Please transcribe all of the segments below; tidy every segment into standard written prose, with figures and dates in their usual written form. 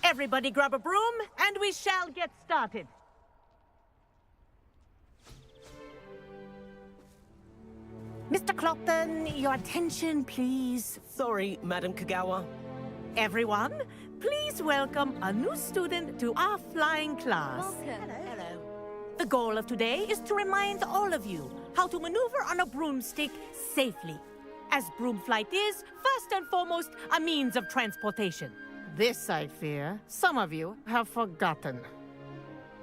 Everybody grab a broom, and we shall get started. Mr. Clopton, your attention, please. Sorry, Madam Kagawa. Everyone, please welcome a new student to our flying class. Welcome. Hello. The goal of today is to remind all of you how to maneuver on a broomstick safely, as broom flight is, first and foremost, a means of transportation. This, I fear, some of you have forgotten.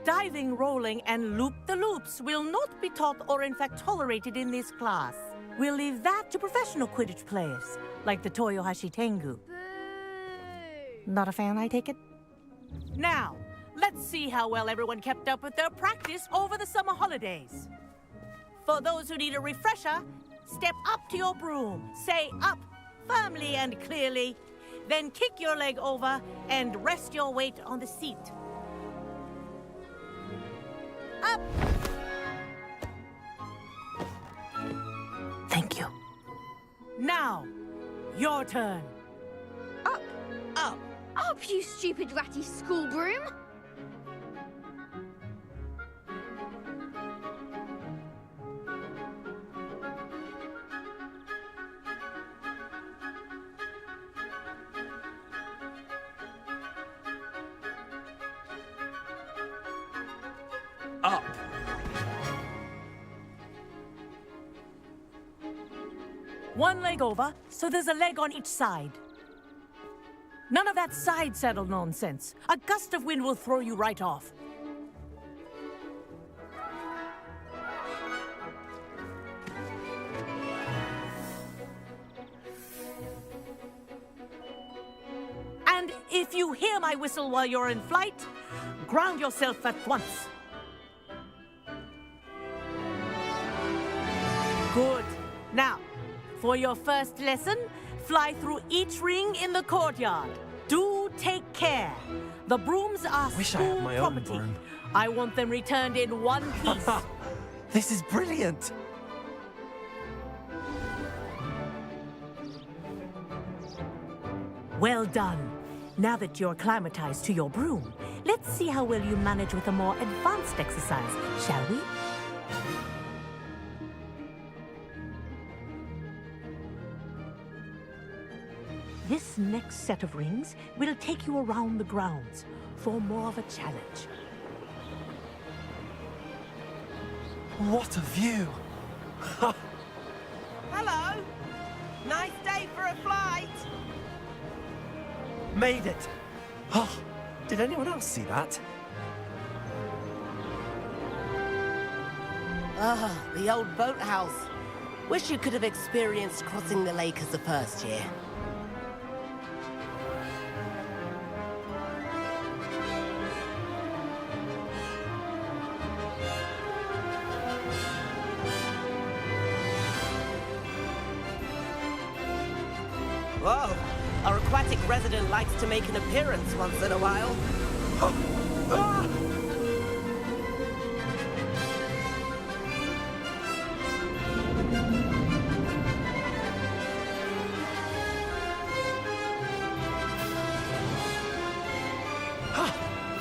Diving, rolling, and loop-the-loops will not be taught or in fact tolerated in this class. We'll leave that to professional Quidditch players, like the Toyohashi Tengu. Not a fan, I take it? Now, let's see how well everyone kept up with their practice over the summer holidays. For those who need a refresher, step up to your broom, say up firmly and clearly, then kick your leg over and rest your weight on the seat. Up! Thank you. Now, your turn. Up, Up. up, you stupid ratty school broom! Up. One leg over, so there's a leg on each side. None of that side saddle nonsense. A gust of wind will throw you right off. And if you hear my whistle while you're in flight, ground yourself at once. Good. Now, for your first lesson, fly through each ring in the courtyard. Do take care. The brooms are Wish I had school my own property. broom. I want them returned in one piece. This is brilliant! Well done. Now that you're acclimatized to your broom, let's see how well you manage with a more advanced exercise, shall we? This next set of rings will take you around the grounds for more of a challenge. What a view! Hello. Nice day for a flight. Made it! Oh, did anyone else see that? Ah, the old boathouse. Wish you could have experienced crossing the lake as the first year. Whoa! Our aquatic resident likes to make an appearance once in a while. Ah!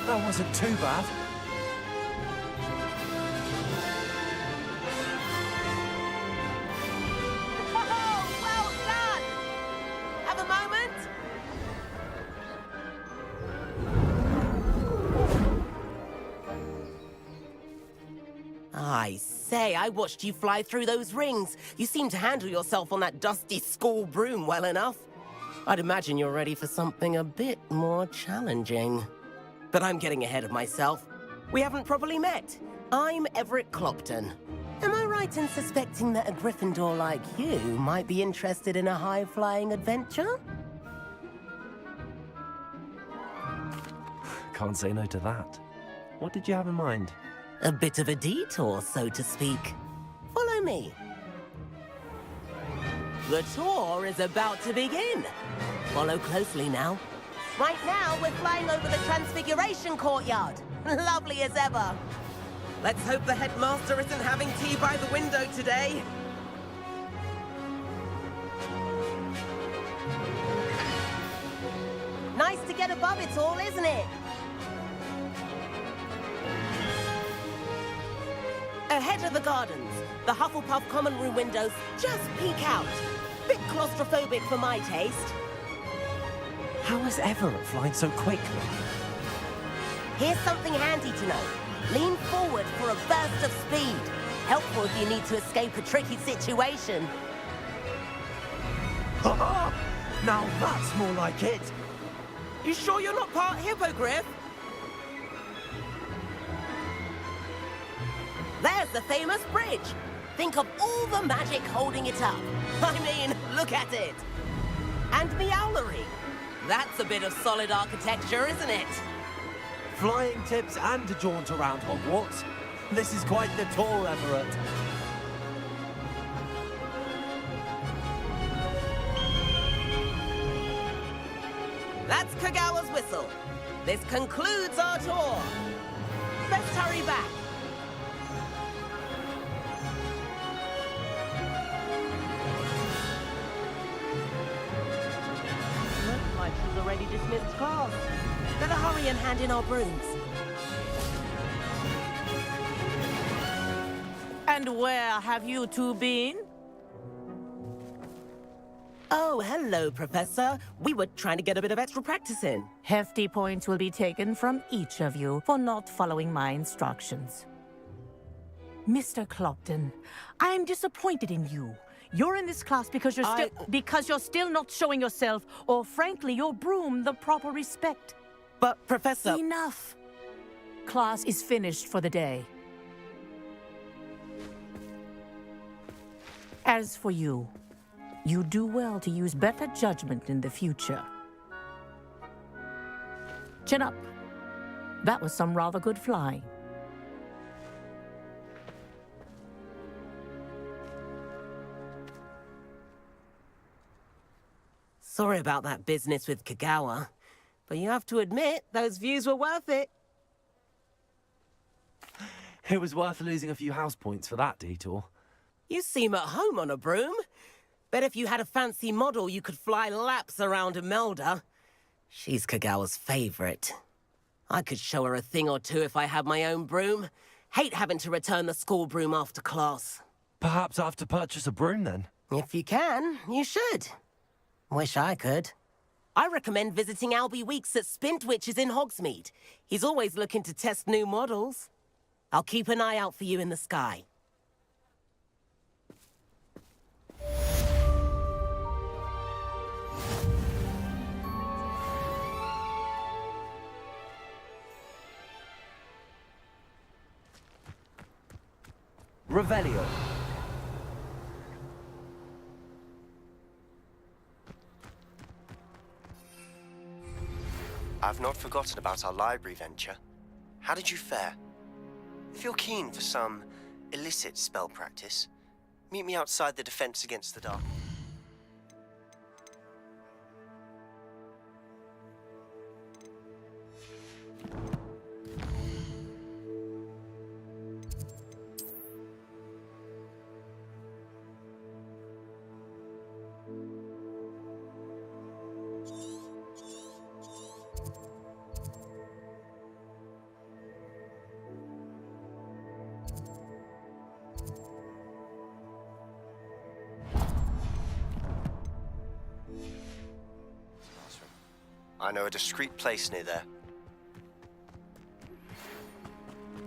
That wasn't too bad. Oh, well done! Have a moment? I say, I watched you fly through those rings. You seem to handle yourself on that dusty school broom well enough. I'd imagine you're ready for something a bit more challenging. But I'm getting ahead of myself. We haven't properly met. I'm Everett Clopton. Am I right in suspecting that a Gryffindor like you might be interested in a high-flying adventure? Can't say no to that. What did you have in mind? A bit of a detour, so to speak. Follow me. The tour is about to begin. Follow closely now. Right now, we're flying over the Transfiguration Courtyard. Lovely as ever. Let's hope the headmaster isn't having tea by the window today. Nice to get get above it all, isn't it? Ahead of the gardens, the Hufflepuff common room windows just peek out. Bit claustrophobic for my taste. How is Everett flying so quickly? Here's something handy to know. Lean forward for a burst of speed. Helpful if you need to escape a tricky situation. Now that's more like it. You sure you're not part hippogriff? There's the famous bridge. Think of all the magic holding it up. I mean, look at it. And Meowlery. That's a bit of solid architecture, isn't it? Flying tips and a jaunt around Hogwarts. This is quite the tour, Everett. That's Kagawa's whistle. This concludes our tour. Let's hurry back. Looks like she's already dismissed class. Better hurry and hand in our brooms. And where have you two been? Oh, hello, Professor. We were trying to get a bit of extra practice in. Hefty points will be taken from each of you for not following my instructions. Mr. Clopton, I'm disappointed in you. You're in this class because you're still not showing yourself, or frankly, your broom the proper respect. But, Professor... Enough. Class is finished for the day. As for you, you do well to use better judgment in the future. Chin up. That was some rather good flying. Sorry about that business with Kagawa, but you have to admit, those views were worth it. It was worth losing a few house points for that detour. You seem at home on a broom. Bet if you had a fancy model, you could fly laps around Imelda. She's Kagawa's favorite. I could show her a thing or two if I had my own broom. Hate having to return the school broom after class. Perhaps I have to purchase a broom then. If you can, you should. Wish I could. I recommend visiting Albie Weeks at Spintwitches in Hogsmeade. He's always looking to test new models. I'll keep an eye out for you in the sky. Revelio. I've not forgotten about our library venture. How did you fare? If you're keen for some illicit spell practice, meet me outside the Defense Against the Dark. I know a discreet place near there.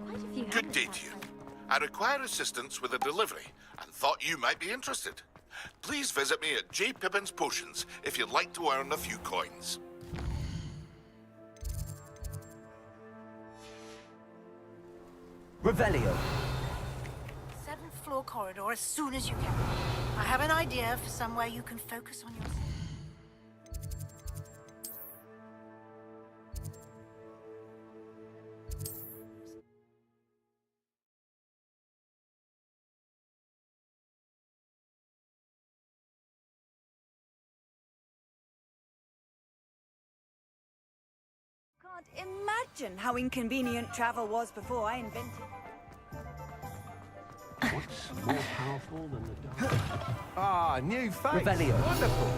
Quite a few Good day to you. I require assistance with a delivery and thought you might be interested. Please visit me at J. Pippin's Potions if you'd like to earn a few coins. Revelio. 7th floor corridor as soon as you can. I have an idea for somewhere you can focus on your... Can't imagine how inconvenient travel was before I invented it. What's more powerful than the dark? Ah, new face. Revelio. Wonderful.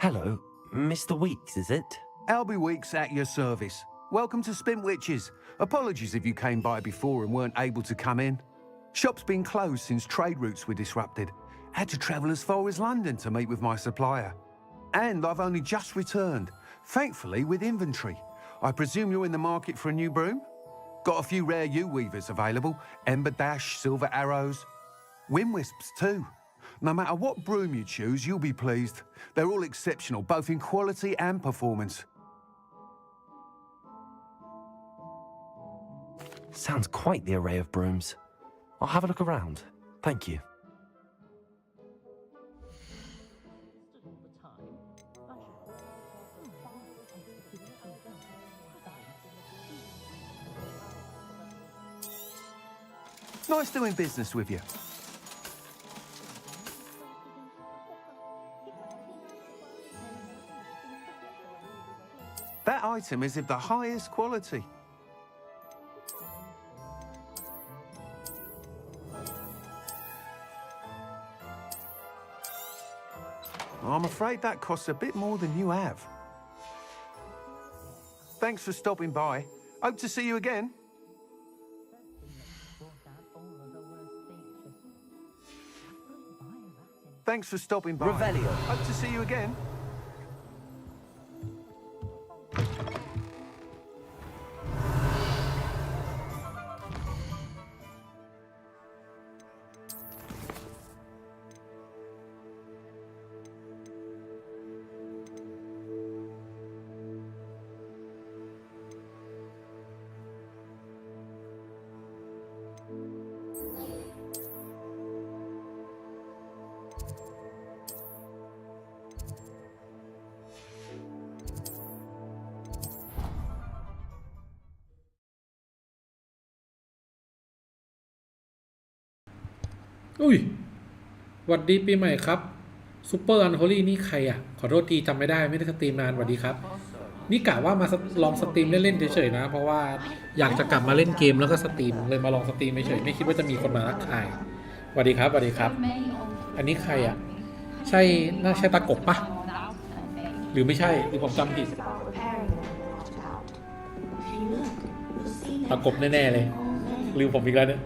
Hello, Mr. Weeks, is it? Albie Weeks at your service. Welcome to Spintwitches. Apologies if you came by before and weren't able to come in. Shop's been closed since trade routes were disrupted. Had to travel as far as London to meet with my supplier. And I've only just returned, thankfully with inventory. I presume you're in the market for a new broom? Got a few rare U-weavers available, Ember Dash, Silver Arrows, Wind Wisps too. No matter what broom you choose, you'll be pleased. They're all exceptional, both in quality and performance. Sounds quite the array of brooms. I'll have a look around. Thank you. Nice doing business with you. That item is of the highest quality. I'm afraid that costs a bit more than you have. Thanks for stopping by. Hope to see you again. Thanks for stopping by. Revelio. Hope to see you again.อุ้ยหวัดดีปีใหม่ครับซูเปอร์อันโฮลี่นี่ใครอ่ะขอโทษทีจำไม่ได้ไม่ได้สตรีมนานหวัดดีครับนี่กะว่ามาลองสตรีมเล่นๆเฉยๆนะเพราะว่าอยากจะกลับมาเล่นเกมแล้วก็สตรีมเลยมาลองสตรีมเฉยๆไม่คิดว่าจะมีคนมาทักทายหวัดดีครับหวัดดีครับอันนี้ใครอ่ะใช่น่าใช่ตากบปะหรือไม่ใช่หรือผมจำผิดตากบแน่ๆเลยลืมผมอีกแล้วเนี่ย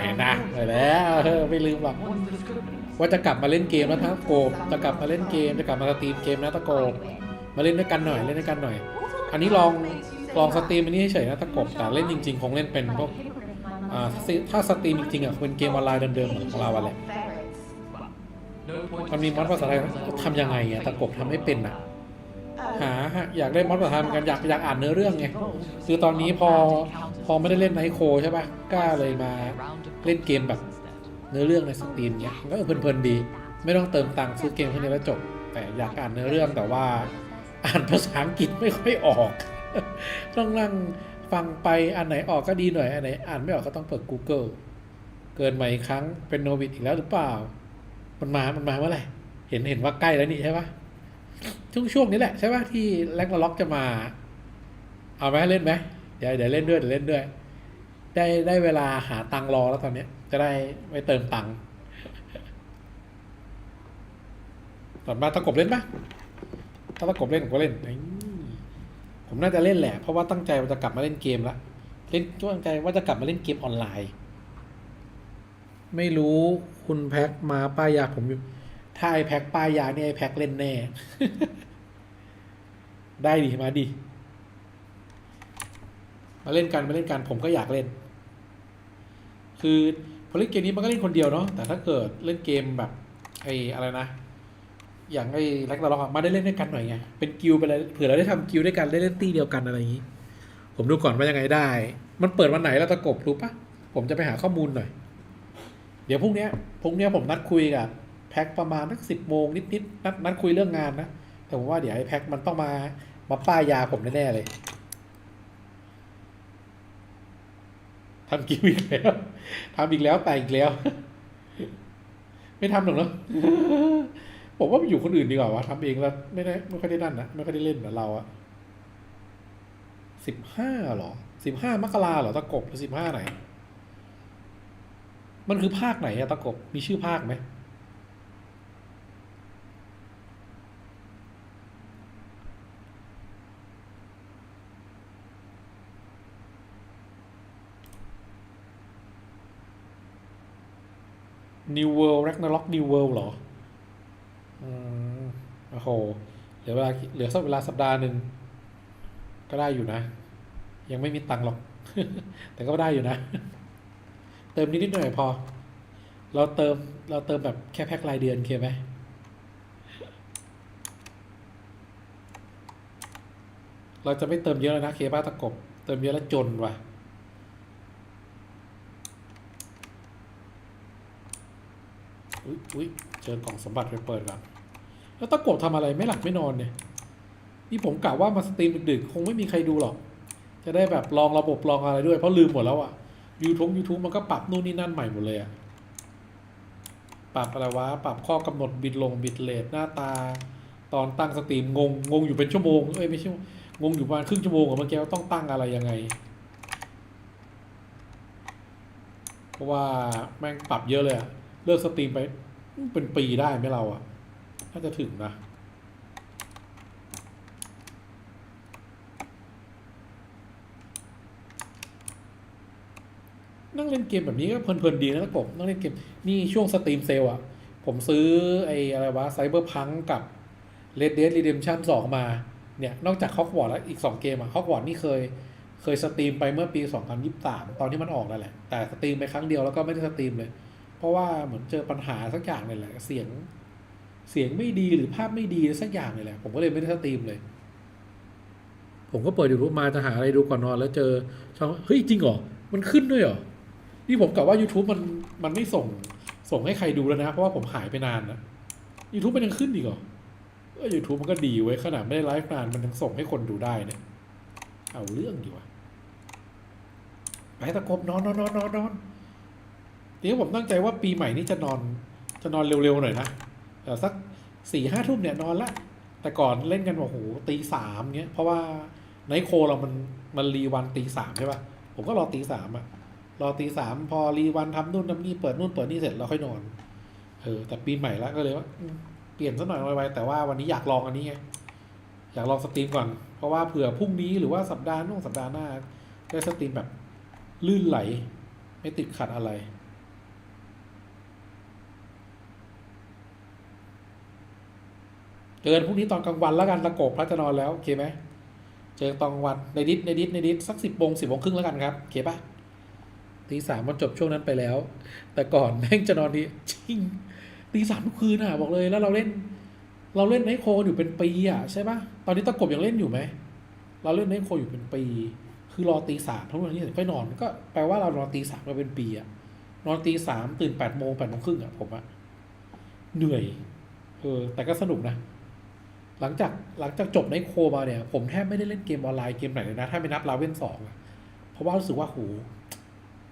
เห็นนะไปแล้วไม่ลืมหรอกว่าจะกลับมาเล่นเกมแล้วทั้งโกบจะกลับมาเล่นเกมจะกลับมาสตรีมเกมนะตะโกบมาเล่นด้วยกันหน่อยเล่นด้วยกันหน่อยอันนี้ลองสตรีมอันนี้เฉยๆนะตะกบแต่เล่นจริงๆคงเล่นเป็นพวกถ้าสตรีมจริงๆอ่ะเป็นเกมออนไลน์เดิมๆของเราแหละมันมีมอดภาษาไทยทำยังไงอ่ะตะกบทำให้เป็นอ่ะอยากได้มอดภาษาไทยเหมือนกันอยากอ่านเนื้อเรื่องไงคือตอนนี้พอไม่ได้เล่นไนท์โคใช่ป่ะกล้าเลยมาเล่นเกมแบบเนื้อเรื่องในสตรีมเงี้ยก็เพลินๆดีไม่ต้องเติมตังค์ซื้อเกมแค่นี้แล้วจบแต่อยากอ่านเนื้อเรื่องแต่ว่าอ่านภาษาอังกฤษไม่ค่อยออกต้องนั่งฟังไปอันไหนออกก็ดีหน่อยอันไหนอ่านไม่ออกก็ต้องเปิด Google เกินมาอีกครั้งเป็นโนวิดอีกแล้วหรือเปล่ามันมาเมื่อไหร่เห็นว่าใกล้แล้วนี่ใช่ป่ะช่วงนี้แหละใช่ป่ะที่แร็กนาร็อกจะมาเอาไหมเล่นไหมเดี๋ยวเล่นด้วยได้เวลาหาตังค์รอแล้วตอนนี้จะได้ไม่เติมตังค์ตอนมาตะกบเล่นปะถ้าตะกบเล่นผมก็เล่นผมน่าจะเล่นแหละเพราะว่าตั้งใจว่าจะกลับมาเล่นเกมละตั้งใจว่าจะกลับมาเล่นเกมออนไลน์ไม่รู้คุณแพ็คมาป้ายยาผมอยู่ถ้าไอแพ็คป้ายยาเนี่ยไอแพ็คเล่นแน่ ได้ดิมาดิมาเล่นกันผมก็อยากเล่นคือพอเล่นเกมนี้มันก็เล่นคนเดียวเนาะแต่ถ้าเกิดเล่นเกมแบบไอ้อะไรนะอย่างไอ้แร็กนาร็อกมาได้เล่นด้วยกันหน่อยไงเป็นกิลไปเลยเผื่อเราได้ทำกิลด้วยกันได้เล่นตี้เดียวกันอะไรอย่างนี้ผมดูก่อนว่ายังไงได้มันเปิดวันไหนแล้วตะกบรู้ปะผมจะไปหาข้อมูลหน่อยเดี๋ยวพรุ่งนี้ผมนัดคุยกับแพ็คประมาณสัก10 โมงนิดนัดคุยเรื่องงานนะแต่ผมว่าเดี๋ยวไอ้แพ็คมันต้องมาป้ายยาผมแน่ๆเลยทำกิวอีกแล้วแต่อีกแล้วไม่ทำหรอกเนาะผมว่าไปอยู่คนอื่นดีกว่าวะทำเองแล้วไม่ค่อยได้นั่นนะไม่ค่อยได้เล่นเหมือนเราอะ15 หรอ15 มกราเหรอตะกบหรือ15ไหน มันคือภาคไหนอะตะกบมีชื่อภาคไหมNew World Ragnarok New World เหรอโอ้โหเหลือสักเวลาสัปดาห์หนึ่งก็ได้อยู่นะ ยังไม่มีตังค์หรอก แต่ก็ได้อยู่นะ เติมนิดหน่อยพอ เราเติมแบบแค่แพ็ครายเดือนเคไหมเราจะไม่เติมเยอะแล้วนะเคป้าตะกบเติมเยอะแล้วจนว่ะอุ๊ยเจอกล่องสมบัติไปเปิดก่อนแล้วตะกบทำอะไรไม่หลับไม่นอนเนี่ยนี่ผมกะว่ามาสตรีมดึกๆคงไม่มีใครดูหรอกจะได้แบบลองระบบลองอะไรด้วยเพราะลืมหมดแล้วอ่ะ YouTube มันก็ปรับนู่นนี่นั่นใหม่หมดเลยอ่ะปรับอะไรวะปรับข้อกำหนดบิตเรทหน้าตาตอนตั้งสตรีมงงอยู่เป็นชั่วโมงไม่ใช่งงอยู่ประมาณครึ่งชั่วโมงอะเมื่อกี้ว่าต้องตั้งอะไรยังไงเพราะว่าแม่งปรับเยอะเลยอะเลิกสตรีมไปเป็นปีได้ไหมเราอะน่าจะถึงนะนั่งเล่นเกมแบบนี้ก็เพลินๆดีนะตะกบนั่งเล่นเกมนี่ช่วงสตรีมเซลอะผมซื้อไอ้อะไรวะไซเบอร์พังกับ Red Dead Redemption 2 มาเนี่ยนอกจากฮอกวอตส์แล้วอีก2เกมอะฮอกวอตส์นี่เคยสตรีมไปเมื่อปี2023ตอนที่มันออกนั่นแหละแต่สตรีมไปครั้งเดียวแล้วก็ไม่ได้สตรีมเลยเพราะว่าเหมือนเจอปัญหาสักอย่างเลยแหละเสียงไม่ดีหรือภาพไม่ดีสักอย่างเลยแหละผมก็เลยไม่ได้สตรีมเลยผมก็เปิด YouTube มาจะหาอะไรดูก่อนนอนแล้วเจอช่องเฮ้ยจริงเหรอมันขึ้นด้วยเหรอนี่ผมกะว่า YouTube มันไม่ส่งให้ใครดูแล้วนะเพราะว่าผมหายไปนานนะ YouTube มันยังขึ้นอีกเหรอYouTube มันก็ดีไว้ขนาดไม่ได้ไลฟ์นานมันยังส่งให้คนดูได้เนี่ยเอาเรื่องดีวะไปตะกบนอนทีนี้ผมตั้งใจว่าปีใหม่นี้จะนอนเร็วๆหน่อยนะสัก4-5 ทุ่มเนี่ยนอนละแต่ก่อนเล่นกันโอ้โหตี 3เงี้ยเพราะว่าไนท์โคเรามันรีวันตี 3ใช่ป่ะผมก็รอตี 3อะรอตี 3พอรีวันทำนู่นทำนี่เปิดนู่นเปิดนี่เสร็จเราค่อยนอนแต่ปีใหม่ละก็เลยว่าเปลี่ยนซะหน่อยไวๆแต่ว่าวันนี้อยากลองอันนี้ไงอยากลองสตรีมก่อนเพราะว่าเผื่อพรุ่งนี้หรือว่าสัปดาห์หน้าได้สตรีมแบบลื่นไหลไม่ติดขัดอะไรเจอพรุ่งนี้ตอนกลางวันแล้วกันตะโกบพระจะนอนแล้วโอเคไหมเจอตอนกลางวันในดิสสัก10 โมงครึ่งแล้วกันครับโอเคปะตี 3มันจบช่วงนั้นไปแล้วแต่ก่อนแม่งจะนอนดีจริงตี 3ทุกคืนอ่ะบอกเลยแล้วเราเล่นไนท์โคอยู่เป็นปีอ่ะใช่ปะตอนนี้ตะกบยังเล่นอยู่ไหมเราเล่นไนท์โคอยู่เป็นปีคือรอตี 3ทั้งวันนี้ค่อยนอนก็แปลว่าเรานอนตี 3มาเป็นปีอ่ะนอนตี 3ตื่น8 โมงครึ่งอ่ะผมอ่ะเหนื่อยแต่ก็สนุกนะหลังจากจบไนท์โคมาเนี่ยผมแทบไม่ได้เล่นเกมออนไลน์เกมไหนเลยนะถ้าไม่นับลาเว่น2อ่ะเพราะว่ารู้สึกว่าโห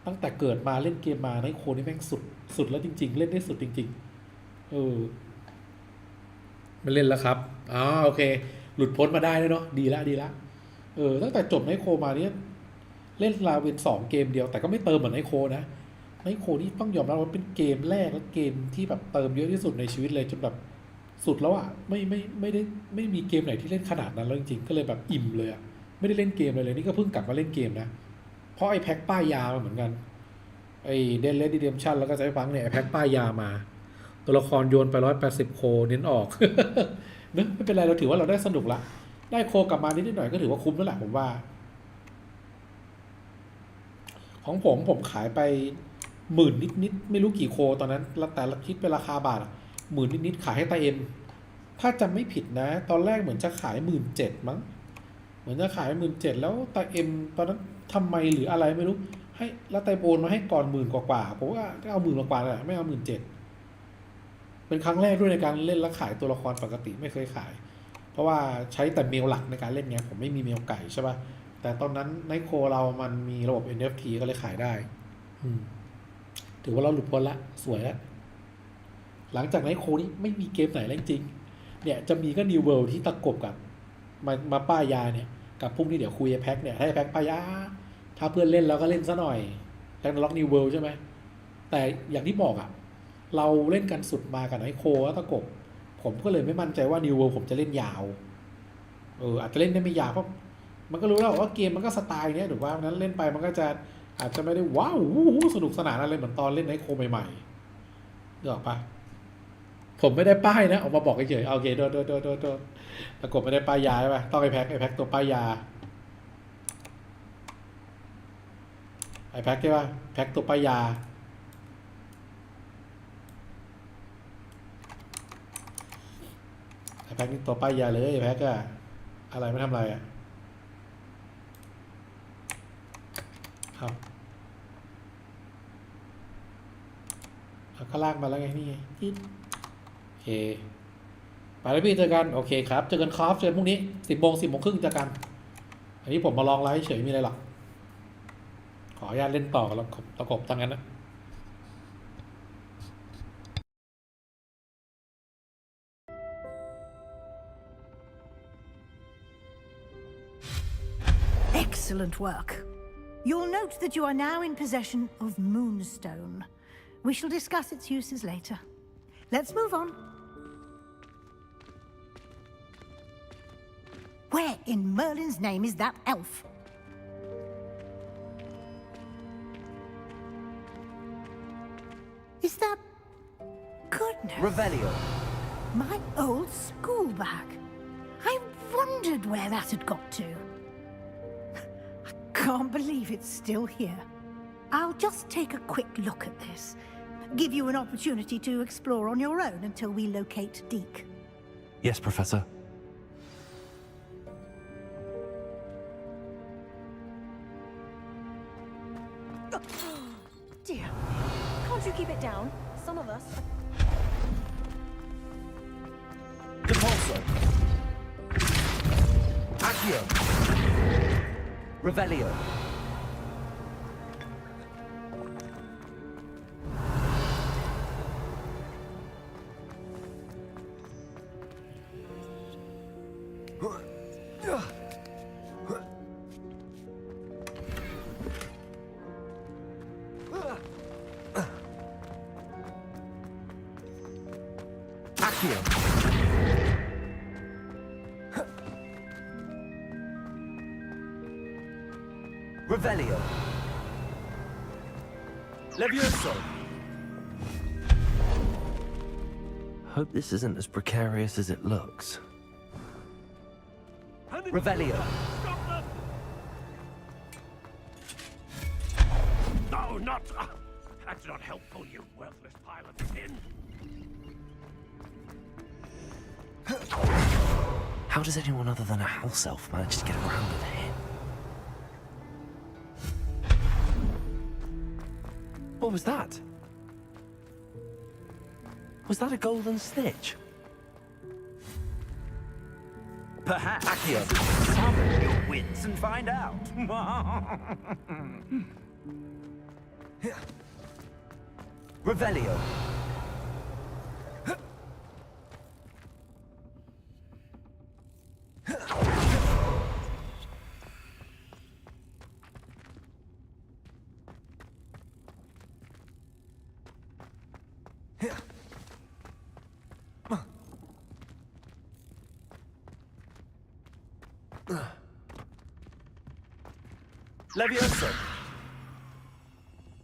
ตั้งแต่เกิดมาเล่นเกมมาไนท์โคนี่แม่งสุดแล้วจริงๆเล่นได้สุดจริงๆไม่เล่นแล้วครับโอเคหลุดพ้นมาได้แล้วเนาะดีละตั้งแต่จบไนท์โคมาเนี่ยเล่นลาเว่น2เกมเดียวแต่ก็ไม่เติมเหมือนไนท์โคนะไนท์โคนี่ต้องยอมรับว่าเป็นเกมแรกและเกมที่แบบเติมเยอะที่สุดในชีวิตเลยจนแบบสุดแล้วอ่ะไม่มีเกมไหนที่เล่นขนาดนั้นแล้วจริงๆก็เลยแบบอิ่มเลยอ่ะไม่ได้เล่นเกมเลยนี่ก็เพิ่งกลับมาเล่นเกมนะเพราะไอ้แพ็คป้ายยามาเหมือนกันไอ้เดนเลดดิเดมชั่นแล้วก็ไซฟังเนี่ยไอ้แพ็คป้ายยามาตัวละครโยนไป180 โคเน้นออก เนอะไม่เป็นไรเราถือว่าเราได้สนุกละได้โคกลับมานิดหน่อยก็ถือว่าคุ้มแล้วแหละผมว่าของผมขายไป10,000นิดไม่รู้กี่โคตอนนั้นแต่ละคิดเป็นราคาบาท10,000นิดขายให้ตาเอ็มถ้าจำไม่ผิดนะตอนแรกเหมือนจะขาย17,000มั้งเหมือนจะขาย17,000แล้วตาเอ็มตอนนั้นทำไมหรืออะไรไม่รู้ให้แล้วตาโอนมาให้ก่อน10,000กว่าผมว่าก็เอา10,000กว่าแหละไม่เอา17,000เป็นครั้งแรกด้วยในการเล่นและขายตัวละครปกติไม่เคยขายเพราะว่าใช้แต่เมลหลักในการเล่นไงผมไม่มีเมลไก่ใช่ป่ะแต่ตอนนั้นไนท์โคเรามันมีระบบ NFT ก็เลยขายได้ถือว่าเราหลุดพ้นละสวยแล้วหลังจากไนท์โคนี้ไม่มีเกมไหนแล้วจริงเนี่ยจะมีก็ New World ที่ตะกบกับมาป้ายยาเนี่ยกับพรุ่งนี้เดี๋ยวคุยแพ็คเนี่ยให้แพ็คป้ายยาถ้าเพื่อนเล่นแล้วก็เล่นซะหน่อยแล้วล็อก New World ใช่ไหม แต่อย่างที่บอกอะเราเล่นกันสุดมากับไนโคแล้วตะกบผมก็เลยไม่มั่นใจว่านิวเวิลด์ผมจะเล่นยาวอาจจะเล่นได้ไม่ยาวเพราะมันก็รู้แล้วว่าเกมมันก็สไตล์เนี้ยถูกป่ะนั้นเล่นไปมันก็จะอาจจะไม่ได้ว้าวสนุกสนานอะไรเหมือนตอนเล่นไนโคใหม่ๆนึกออกปะผมไม่ได้ป้ายนะออกมาบอกเฉยๆโอเคโดนตะกบไม่ได้ป้ายยาใช่ป่ะต้องไอแพ็คตัวป้ายยาไอแพ็คใช่ป่ะแพ็คตัวป้ายยาไอแพ็คนี่ตัวป้ายยาเลยไอแพ็คอะอะไรไม่ทำอะไรอะครับแล้วก็ลากมาแล้วไงนี่ไงโอเคไปแล้วพี่เจอกันโอเคครับเจอกันครับเจอกันพรุ่งนี้10 โมง 10 โมงครึ่งเจอกันอันนี้ผมมาลองไลฟ์เฉยมีอะไรหรอกขออนุญาตเล่นต่อกับตะกบตั้งนั้นนะ Excellent work. You'll note that you are now in possession of Moonstone. We shall discuss its uses later. Let's move on. Where in Merlin's name is that elf? Is that... Goodness. Revelio. My old school bag. I wondered where that had got to. I can't believe it's still here. I'll just take a quick look at this. Give you an opportunity to explore on your own until we locate Deke. Yes, Professor. Dear, can't you keep it down? Some of us... Depulso. Accio. Revelio. Accio. Revelio. Levioso. Hope this isn't as precarious as it looks. Revelio. No, not... That's not helpful, you worthless pile of tin. How does anyone other than a house elf manage to get around with him? What was that? Was that a golden snitch? Perhaps Accio. Summon your wits and find out. Revelio. Levioso.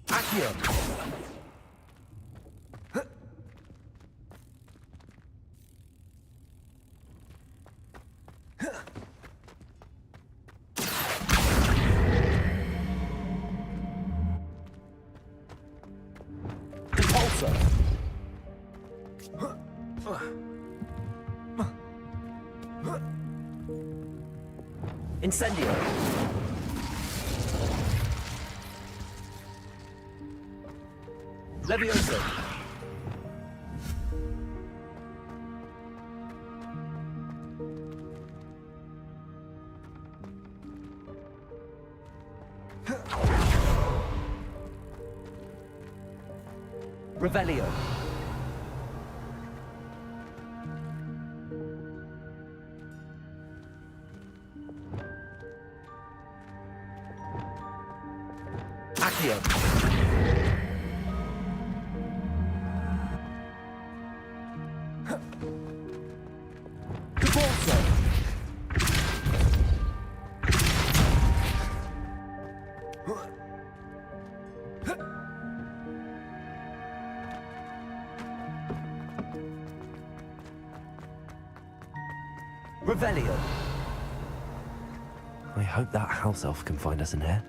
Accio. Depulso. Incendio. Levioso. Revelio. Accio. Revelio. I hope that house elf can find us an heir.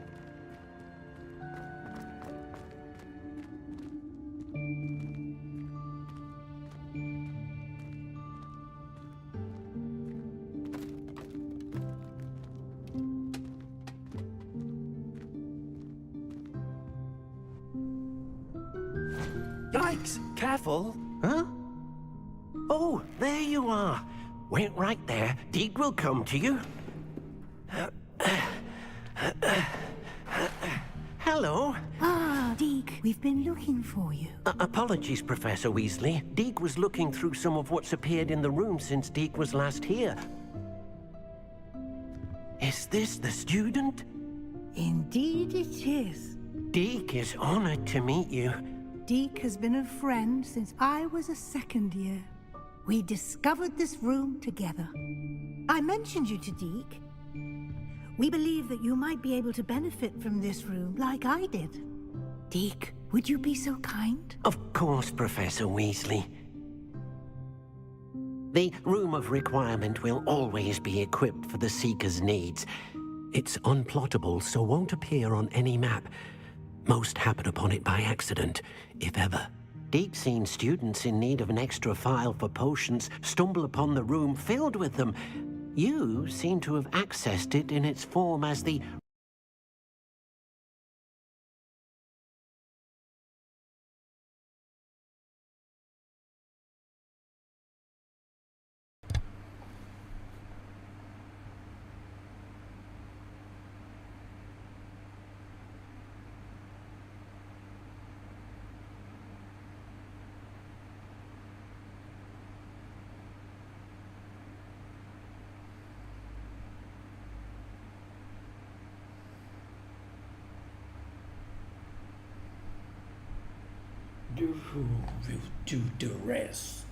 Yikes! Careful. Huh? Oh, there you are. Wait right there. Deke will come to you. Hello. Ah, Deke, we've been looking for you. Apologies, Professor Weasley. Deke was looking through some of what's appeared in the room since Deke was last here. Is this the student? Indeed it is. Deke is honored to meet you. Deke has been a friend since I was a second year. We discovered this room together. I mentioned you to Deke. We believe that you might be able to benefit from this room like I did. Deke, would you be so kind? Of course, Professor Weasley. The Room of Requirement will always be equipped for the Seeker's needs. It's unplottable, so won't appear on any map. Most happen upon it by accident, if ever. Deke's seen students in need of an extra file for potions stumble upon the room filled with them. You seem to have accessed it in its form as the The room will do the rest.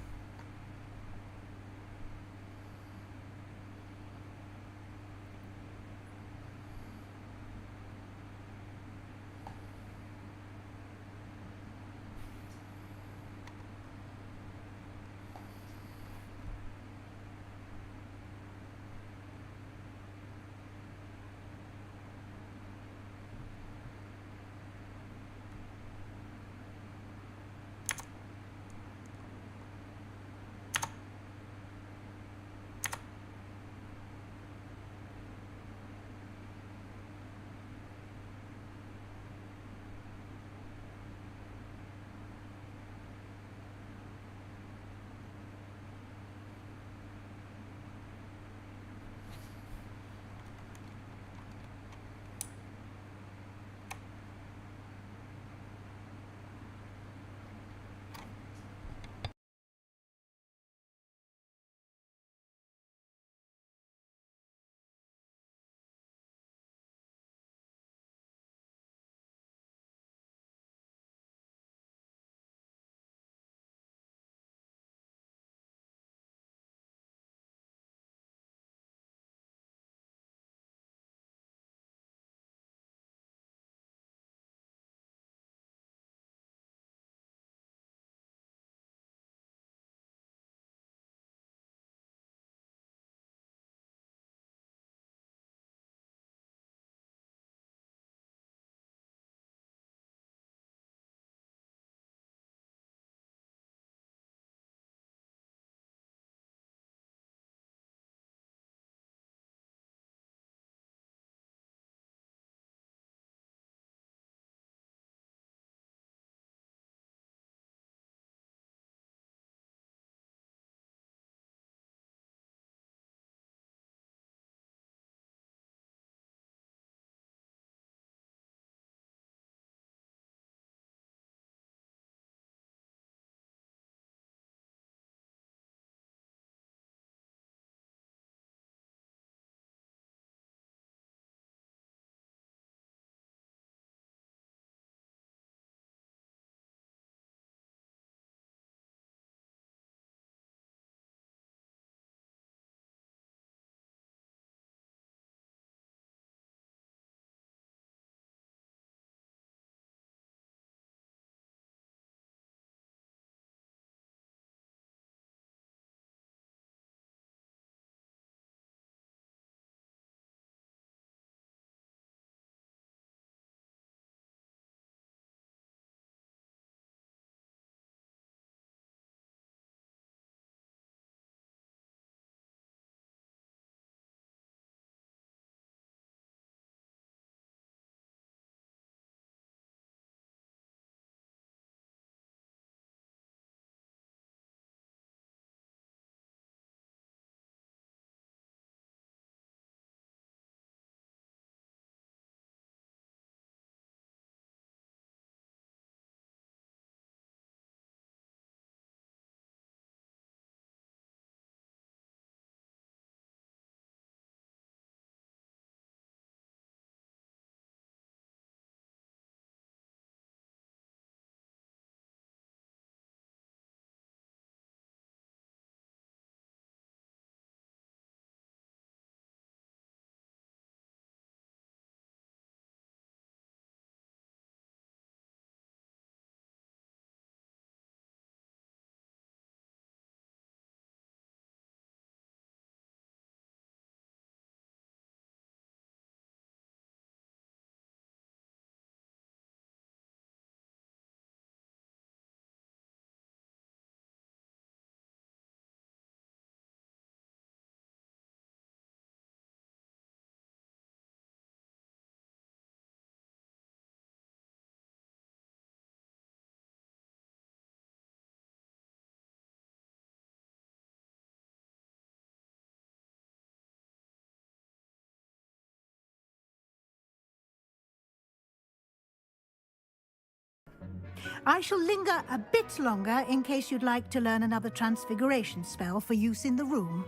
I shall linger a bit longer in case you'd like to learn another transfiguration spell for use in the room.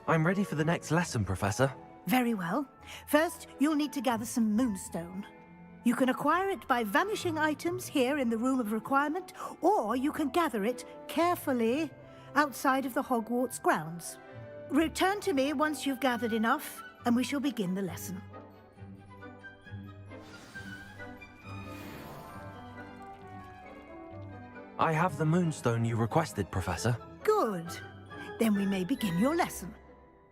I'm ready for the next lesson, Professor. Very well. First, you'll need to gather some moonstone. You can acquire it by vanishing items here in the Room of Requirement, or you can gather it carefully outside of the Hogwarts grounds. Return to me once you've gathered enough, and we shall begin the lesson. I have the moonstone you requested, Professor. Good. Then we may begin your lesson.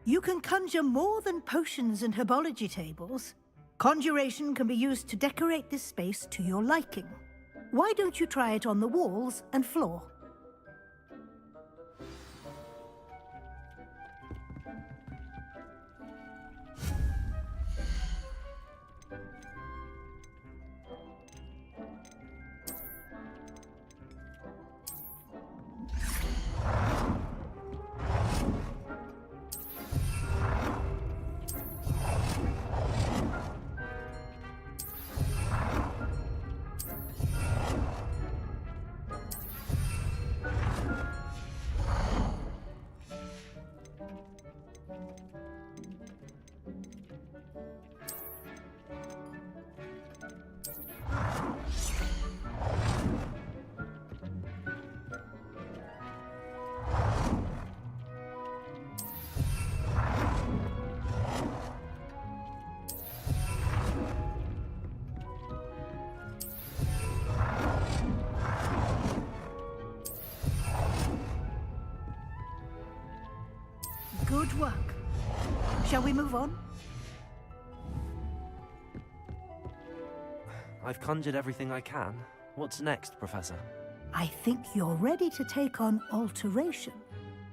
You can conjure more than potions and herbology tables. Conjuration can be used to decorate this space to your liking. Why don't you try it on the walls and floor? Good work. Shall we move on? I've conjured everything I can. What's next, Professor? I think you're ready to take on alteration.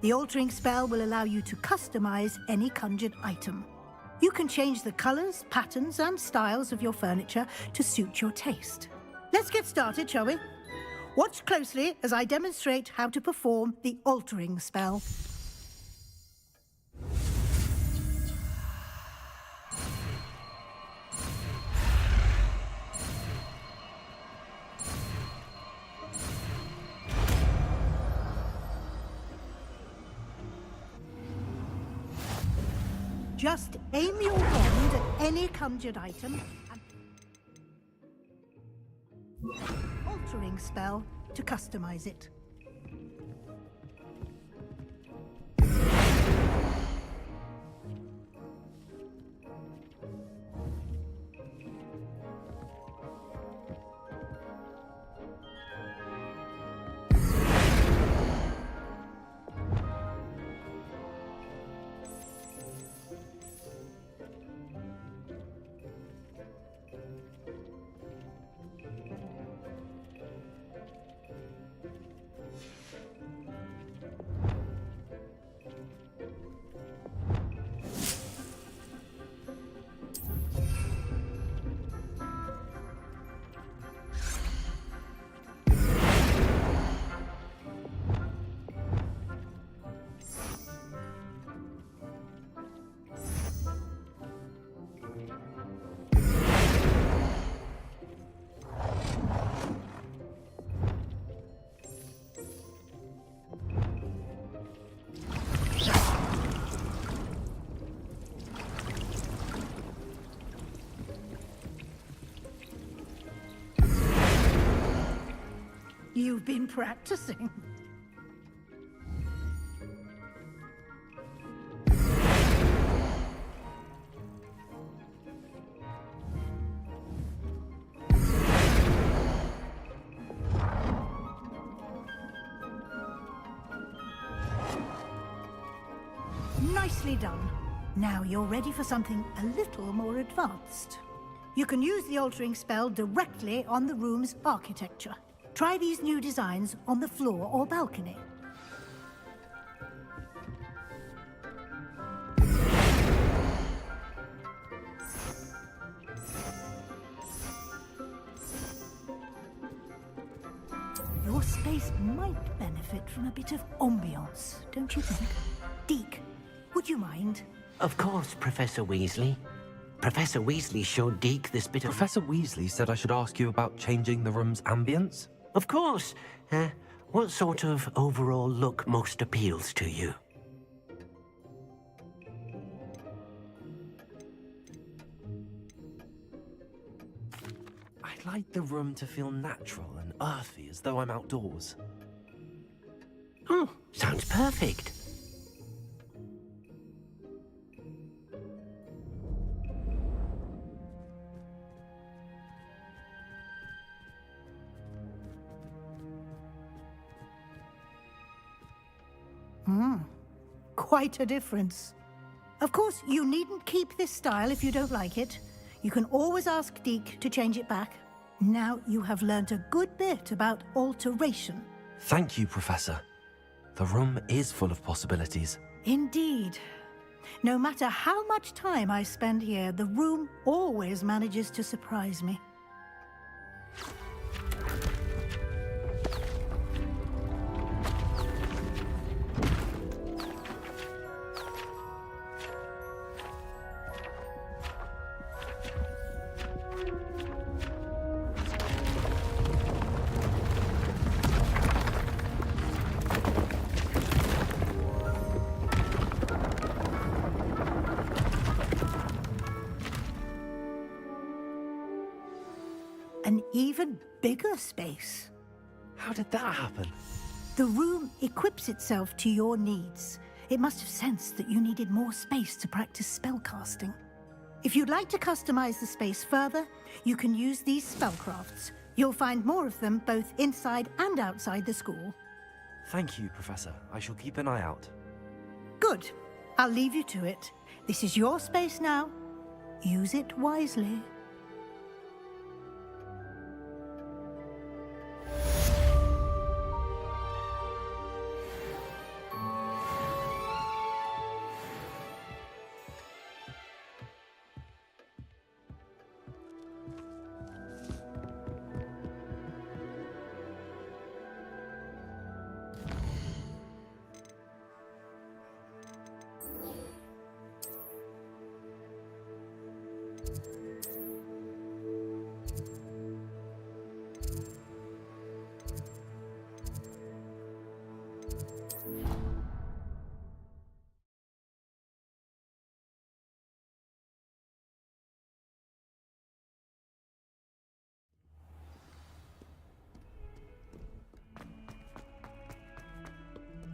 The altering spell will allow you to customize any conjured item. You can change the colors, patterns, and styles of your furniture to suit your taste. Let's get started, shall we? Watch closely as I demonstrate how to perform the altering spell. Just aim your wand at any conjured item and altering spell to customize it. You've been practicing. Nicely done. Now you're ready for something a little more advanced. You can use the altering spell directly on the room's architecture. Try these new designs on the floor or balcony. space might benefit from a bit of ambiance, don't you think? Deke, would you mind? Of course, Professor Weasley. Professor Weasley showed Deke this bit of... Professor Weasley said I should ask you about changing the room's ambience? Of course. What sort of overall look most appeals to you? I'd like the room to feel natural and earthy, as though I'm outdoors. Oh, sounds perfect. Quite a difference. Of course, you needn't keep this style if you don't like it. You can always ask Deke to change it back. Now you have learnt a good bit about alteration. Thank you, Professor. The room is full of possibilities. Indeed. No matter how much time I spend here, the room always manages to surprise me. An even bigger space. How did that happen? The room equips itself to your needs. It must have sensed that you needed more space to practice spellcasting. If you'd like to customize the space further, you can use these spellcrafts. You'll find more of them both inside and outside the school. Thank you, Professor. I shall keep an eye out. Good. I'll leave you to it. This is your space now. Use it wisely.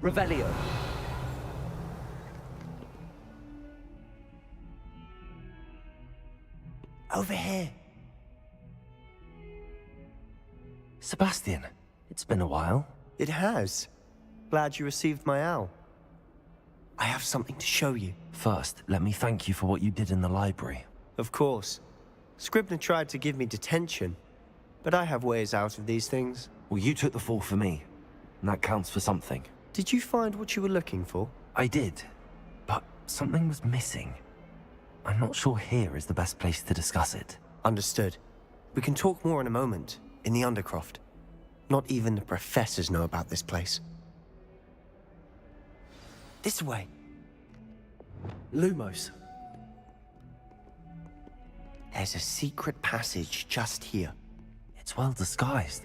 Revelio. Over here. Sebastian, it's been a while. It has. Glad you received my owl. I have something to show you. First, let me thank you for what you did in the library. Of course. Scribner tried to give me detention, but I have ways out of these things. Well, you took the fall for me, and that counts for something. Did you find what you were looking for? I did, but something was missing. I'm not sure here is the best place to discuss it. Understood. We can talk more in a moment, in the Undercroft. Not even the professors know about this place. This way. Lumos. There's a secret passage just here. It's well disguised.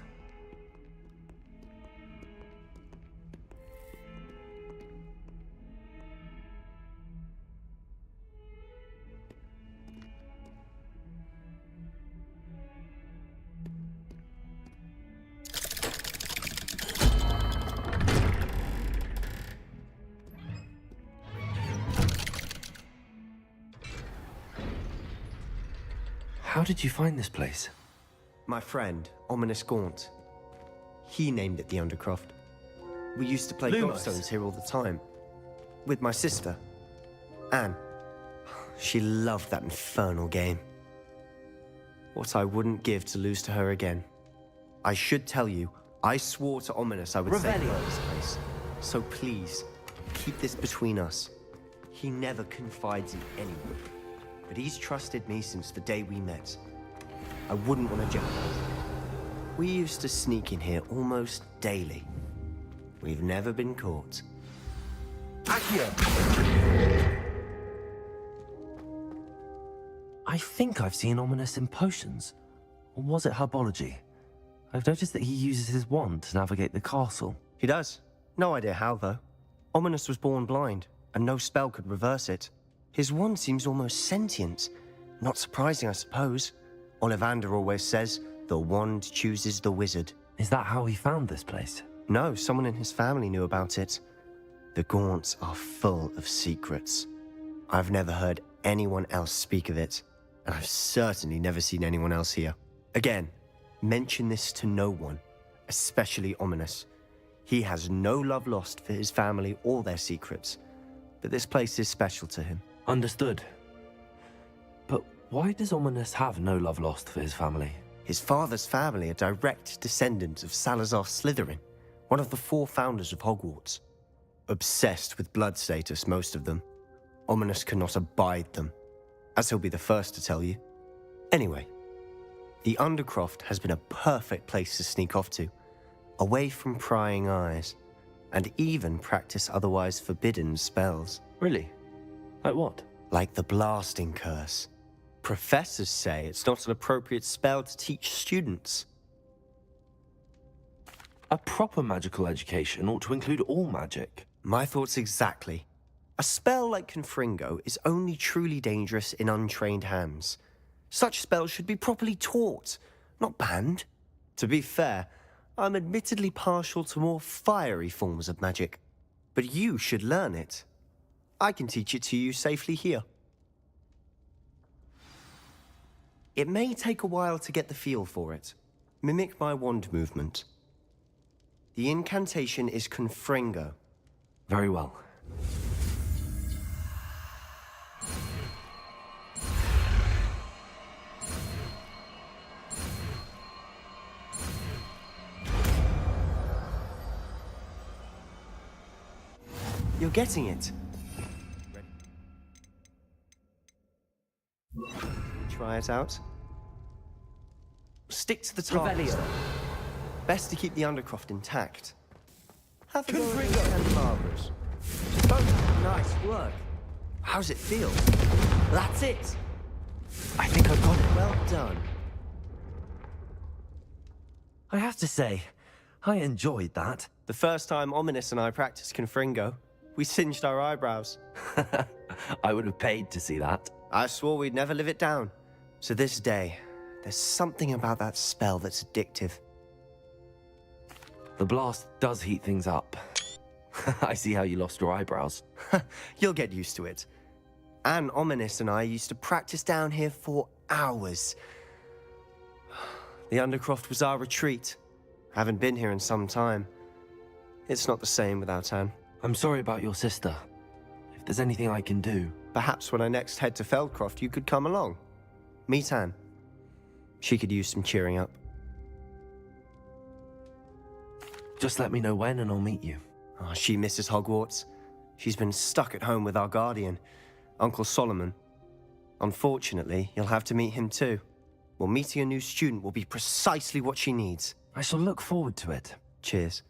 How did you find this place? My friend, Ominous Gaunt. He named it the Undercroft. We used to play Godstones here all the time. With my sister, Anne. She loved that infernal game. What I wouldn't give to lose to her again. I should tell you, I swore to Ominous I would save this place. So please, keep this between us. He never confides in anyone. But he's trusted me since the day we met. I wouldn't want to jeopardize it. We used to sneak in here almost daily. We've never been caught. I think I've seen Ominous in potions. Or was it herbology? I've noticed that he uses his wand to navigate the castle. He does. No idea how, though. Ominous was born blind, and no spell could reverse it. His wand seems almost sentient. Not surprising, I suppose. Ollivander always says, the wand chooses the wizard. Is that how he found this place? No, someone in his family knew about it. The Gaunts are full of secrets. I've never heard anyone else speak of it, and I've certainly never seen anyone else here. Again, mention this to no one, especially Ominous. He has no love lost for his family or their secrets, but this place is special to him. Understood. But why does Ominous have no love lost for his family? His father's family are direct descendants of Salazar Slytherin, one of the 4 founders of Hogwarts. Obsessed with blood status, most of them. Ominous cannot abide them, as he'll be the first to tell you. Anyway, the Undercroft has been a perfect place to sneak off to, away from prying eyes, and even practice otherwise forbidden spells. Really? Like what? Like the blasting curse. Professors say it's not an appropriate spell to teach students. A proper magical education ought to include all magic. My thoughts exactly. A spell like Confringo is only truly dangerous in untrained hands. Such spells should be properly taught, not banned. To be fair, I'm admittedly partial to more fiery forms of magic. But you should learn it. I can teach it to you safely here. It may take a while to get the feel for it. Mimic my wand movement. The incantation is Confringo. Very well. You're getting it. Try it out. Stick to the target. Best to keep the Undercroft intact. Have a go at the candelabras. Oh, nice work. How's it feel? That's it. I think I've got it. Well done. I have to say, I enjoyed that. The first time Ominous and I practiced Confringo, we singed our eyebrows. I would have paid to see that. I swore we'd never live it down. To this day, there's something about that spell that's addictive. The blast does heat things up. I see how you lost your eyebrows. You'll get used to it. Anne, Ominous and I used to practice down here for hours. The Undercroft was our retreat. Haven't been here in some time. It's not the same without Anne. I'm sorry about your sister. If there's anything I can do... Perhaps when I next head to Feldcroft, you could come along. Meet Anne. She could use some cheering up. Just let me know when and I'll meet you. Oh, she misses Hogwarts. She's been stuck at home with our guardian, Uncle Solomon. Unfortunately, you'll have to meet him too. Well, meeting a new student will be precisely what she needs. I shall look forward to it. Cheers.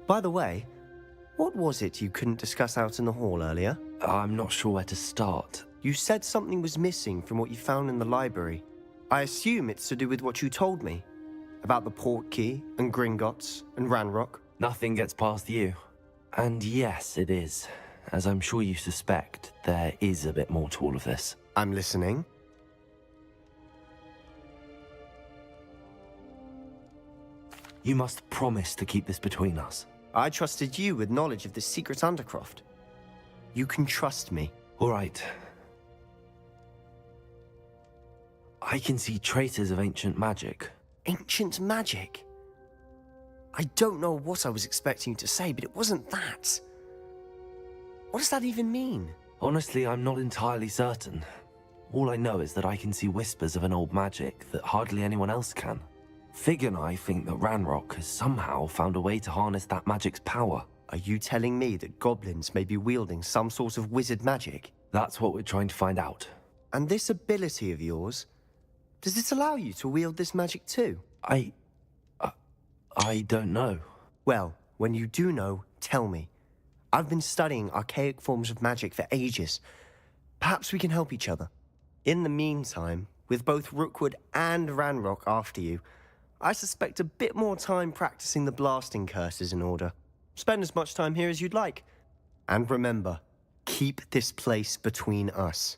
By the way, what was it you couldn't discuss out in the hall earlier? I'm not sure where to start. You said something was missing from what you found in the library. I assume it's to do with what you told me. About the Portkey, and Gringotts, and Ranrock. Nothing gets past you. And yes, it is. As I'm sure you suspect, there is a bit more to all of this. I'm listening. You must promise to keep this between us. I trusted you with knowledge of the secret Undercroft. You can trust me. All right. I can see traces of ancient magic. Ancient magic? I don't know what I was expecting you to say, but it wasn't that. What does that even mean? Honestly, I'm not entirely certain. All I know is that I can see whispers of an old magic that hardly anyone else can. Fig and I think that Ranrock has somehow found a way to harness that magic's power. Are you telling me that goblins may be wielding some sort of wizard magic? That's what we're trying to find out. And this ability of yours, does it allow you to wield this magic too? I don't know. Well, when you do know, tell me. I've been studying archaic forms of magic for ages. Perhaps we can help each other. In the meantime, with both Rookwood and Ranrock after you, I suspect a bit more time practicing the blasting curse is in order. Spend as much time here as you'd like. And remember, keep this place between us.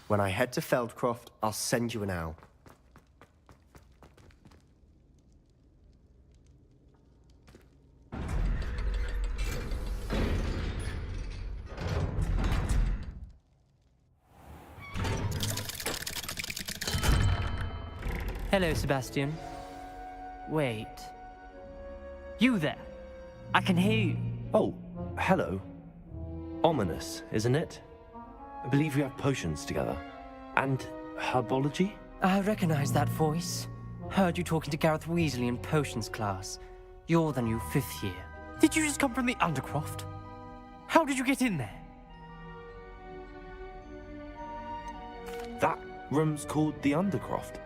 When I head to Feldcroft, I'll send you an owl. Hello, Sebastian. Wait. You there? I can hear you. Oh, hello. Ominous, isn't it? I believe we have potions together. And herbology? I recognize that voice. Heard you talking to Gareth Weasley in potions class. You're the new 5th year. Did you just come from the Undercroft? How did you get in there? That room's called the Undercroft.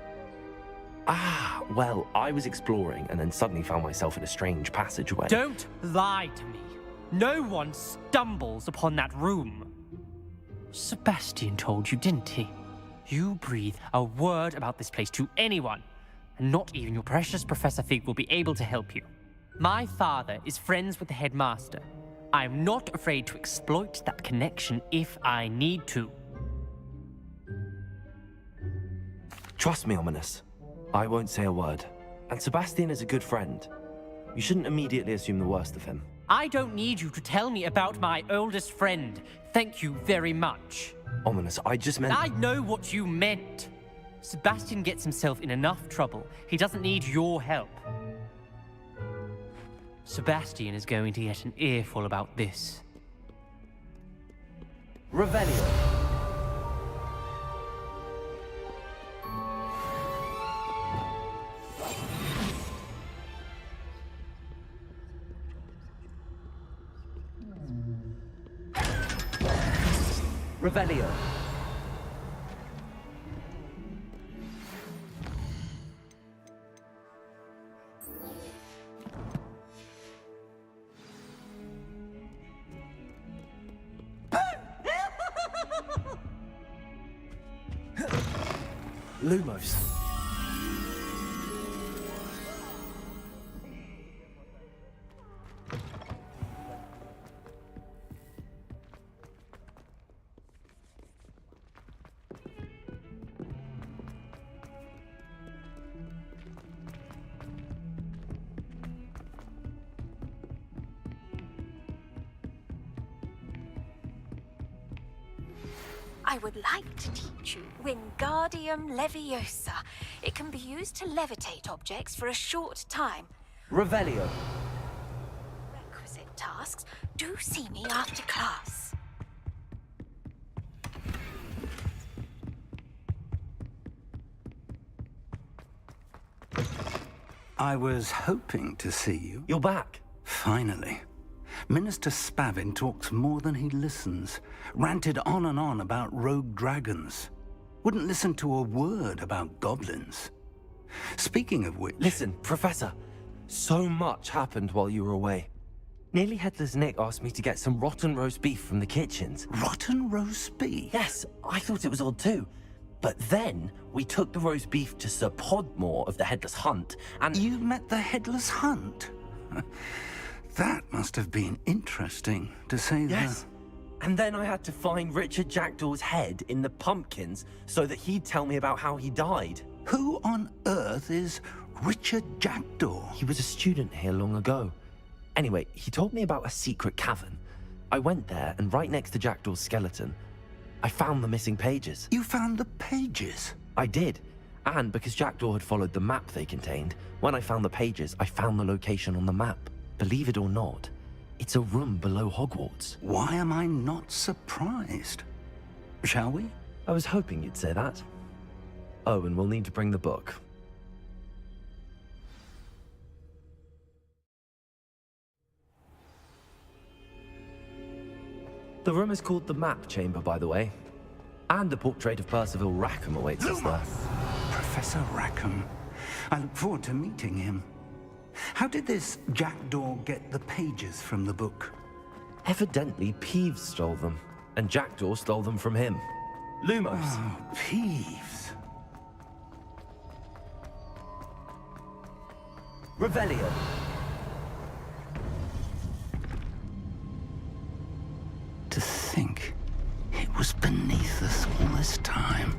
Ah, well, I was exploring and then suddenly found myself in a strange passageway. Don't lie to me. No one stumbles upon that room. Sebastian told you, didn't he? You breathe a word about this place to anyone, and not even your precious Professor Fig will be able to help you. My father is friends with the headmaster. I'm not afraid to exploit that connection if I need to. Trust me, Ominous. I won't say a word. And Sebastian is a good friend. You shouldn't immediately assume the worst of him. I don't need you to tell me about my oldest friend. Thank you very much. Ominous, I just meant... I know what you meant. Sebastian gets himself in enough trouble. He doesn't need your help. Sebastian is going to get an earful about this. Revelio. Revelio. Lumos. I would like to teach you Wingardium Leviosa. It can be used to levitate objects for a short time. Revelio. Requisite tasks. Do see me after class. I was hoping to see you. You're back. Finally. Minister Spavin talks more than he listens. Ranted on and on about rogue dragons. Wouldn't listen to a word about goblins. Speaking of which... Listen, Professor. So much happened while you were away. Nearly Headless Nick asked me to get some rotten roast beef from the kitchens. Rotten roast beef? Yes, I thought it was odd too. But then we took the roast beef to Sir Podmore of the Headless Hunt, and... You met the Headless Hunt? That must have been interesting, to say the... Yes. And then I had to find Richard Jackdaw's head in the pumpkins so that he'd tell me about how he died. Who on earth is Richard Jackdaw? He was a student here long ago. Anyway, he told me about a secret cavern. I went there, and right next to Jackdaw's skeleton, I found the missing pages. You found the pages? I did. And because Jackdaw had followed the map they contained, when I found the pages, I found the location on the map. Believe it or not, it's a room below Hogwarts. Why am I not surprised? Shall we? I was hoping you'd say that. Oh, and we'll need to bring the book. The room is called the Map Chamber, by the way. And a portrait of Percival Rackham awaits us there. Professor Rackham. I look forward to meeting him. How did this jackdaw get the pages from the book? Evidently, Peeves stole them, and Jackdaw stole them from him. Lumos. Oh, Peeves. Revelio. To think it was beneath us all this time.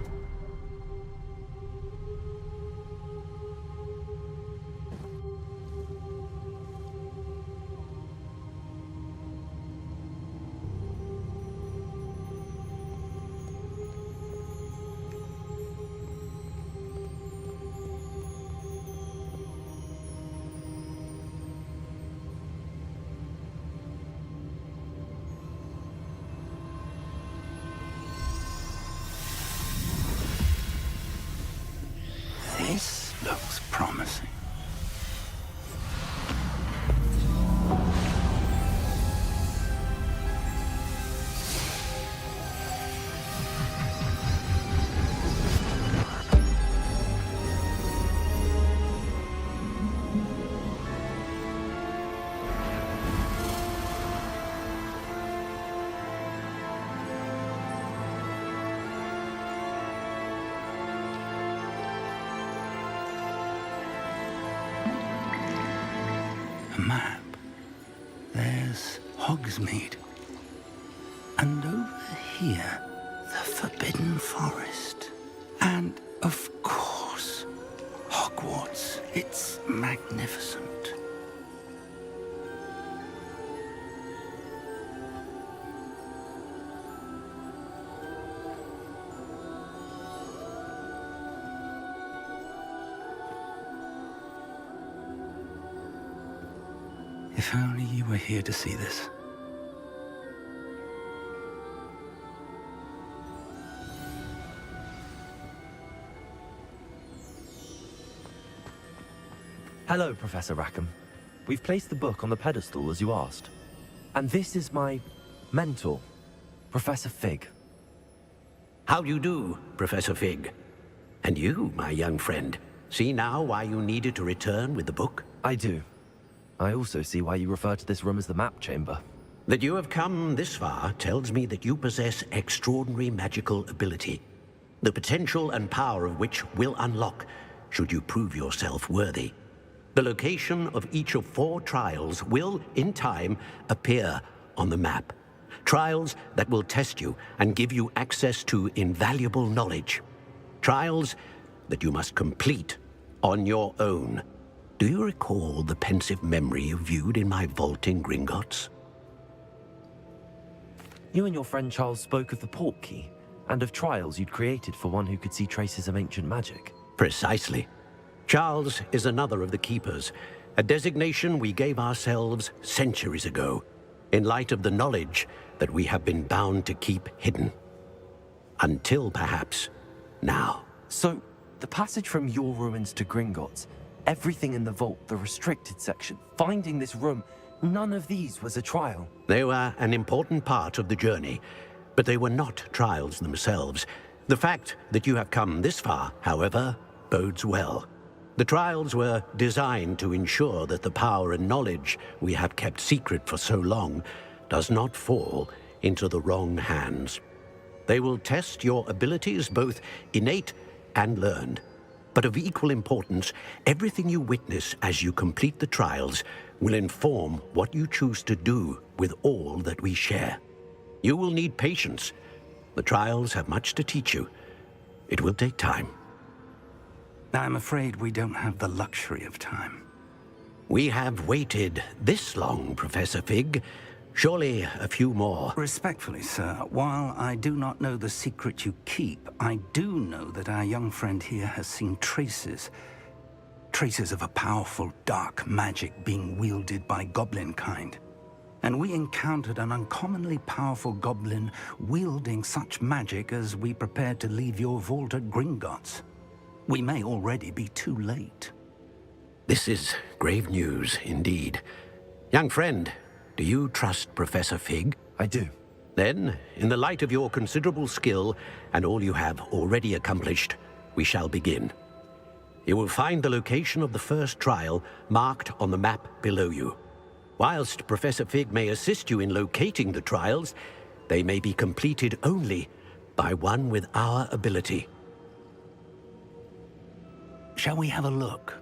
This looks promising. A map. There's Hogsmeade. And over here, the Forbidden Forest. And, of course, Hogwarts. It's magnificent. If only you were here to see this. Hello, Professor Rackham. We've placed the book on the pedestal as you asked. And this is my mentor, Professor Fig. How do you do, Professor Fig? And you, my young friend, see now why you needed to return with the book? I do. I also see why you refer to this room as the map chamber. That you have come this far tells me that you possess extraordinary magical ability, the potential and power of which will unlock should you prove yourself worthy. The location of each of 4 trials will, in time, appear on the map. Trials that will test you and give you access to invaluable knowledge. Trials that you must complete on your own. Do you recall the pensive memory you viewed in my vault in Gringotts? You and your friend Charles spoke of the port key, and of trials you'd created for one who could see traces of ancient magic. Precisely. Charles is another of the Keepers, a designation we gave ourselves centuries ago, in light of the knowledge that we have been bound to keep hidden. Until, perhaps, now. So, the passage from your ruins to Gringotts, everything in the vault, the restricted section, finding this room, none of these was a trial. They were an important part of the journey, but they were not trials themselves. The fact that you have come this far, however, bodes well. The trials were designed to ensure that the power and knowledge we have kept secret for so long does not fall into the wrong hands. They will test your abilities, both innate and learned. But of equal importance, everything you witness as you complete the trials will inform what you choose to do with all that we share. You will need patience. The trials have much to teach you. It will take time. I'm afraid we don't have the luxury of time. We have waited this long, Professor Fig. Surely a few more. Respectfully, sir, while I do not know the secret you keep, I do know that our young friend here has seen traces of a powerful dark magic being wielded by goblin kind. And we encountered an uncommonly powerful goblin wielding such magic as we prepared to leave your vault at Gringotts. We may already be too late. This is grave news indeed. Young friend, do you trust Professor Fig? I do. Then, in the light of your considerable skill and all you have already accomplished, we shall begin. You will find the location of the first trial marked on the map below you. Whilst Professor Fig may assist you in locating the trials, they may be completed only by one with our ability. Shall we have a look?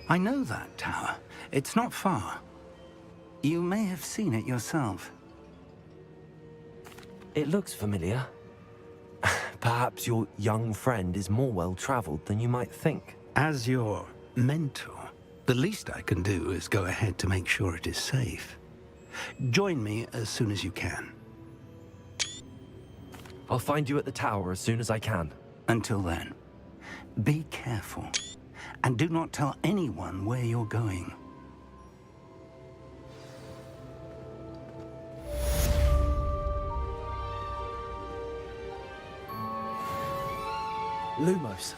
I know that tower. It's not far. You may have seen it yourself. It looks familiar. Perhaps your young friend is more well-traveled than you might think. As your mentor, the least I can do is go ahead to make sure it is safe. Join me as soon as you can. I'll find you at the tower as soon as I can. Until then, be careful. And do not tell anyone where you're going. Lumos.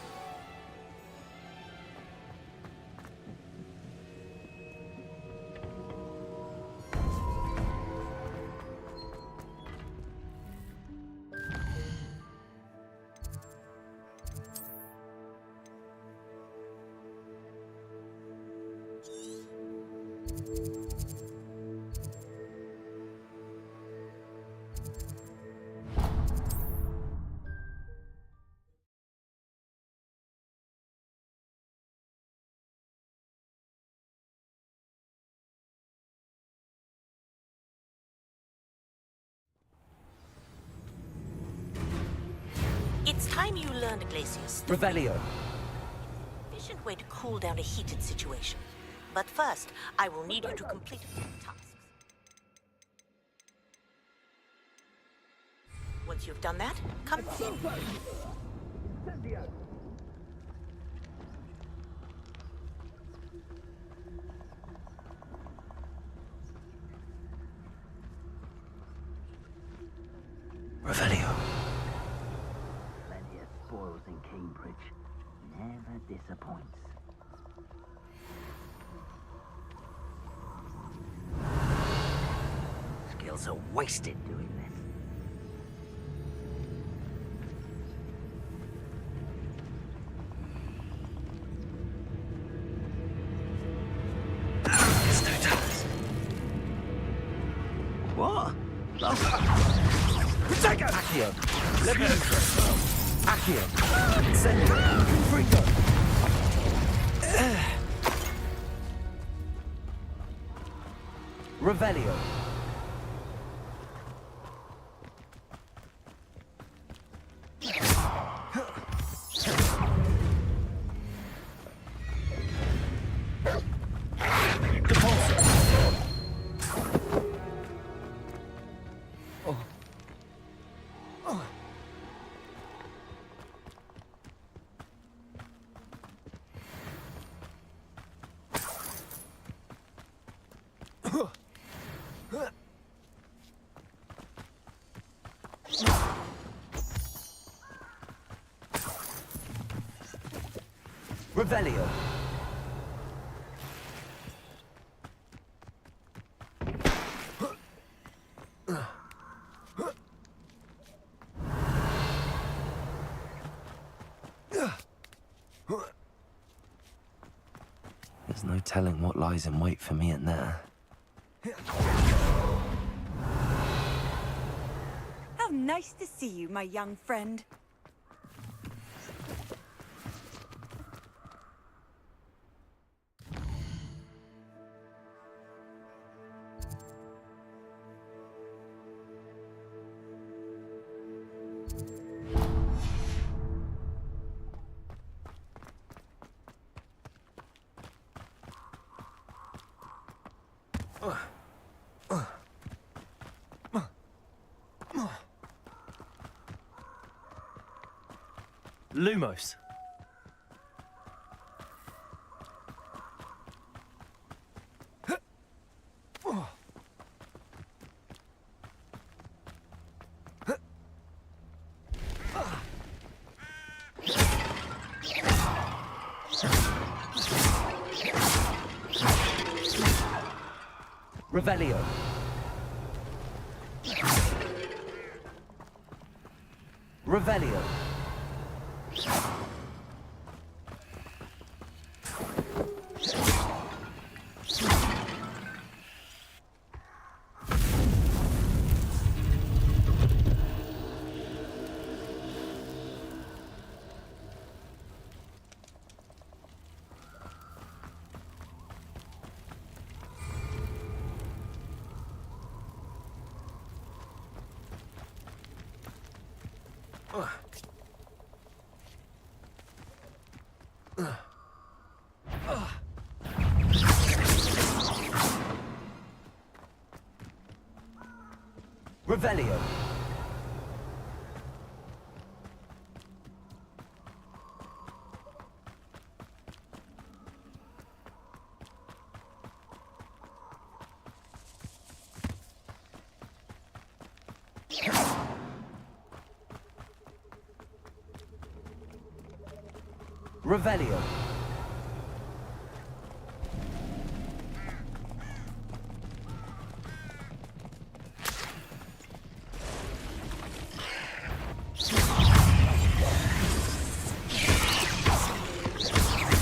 It's time you learned Glacius. Revelio. Efficient way to cool down a heated situation. But first, I will need you to complete a few tasks. Once you've done that, come see me. Revelio. Plenty of spoils in Cambridge. Never disappoints. Skills are wasted doing this. What? Take it! Accio. Leviosa. Accio. Incendio. Confringo. Revelio. Revelio. There's no telling what lies in wait for me in there. How nice to see you, my young friend. Lumos. Revelio. Revelio. Revelio. Revelio.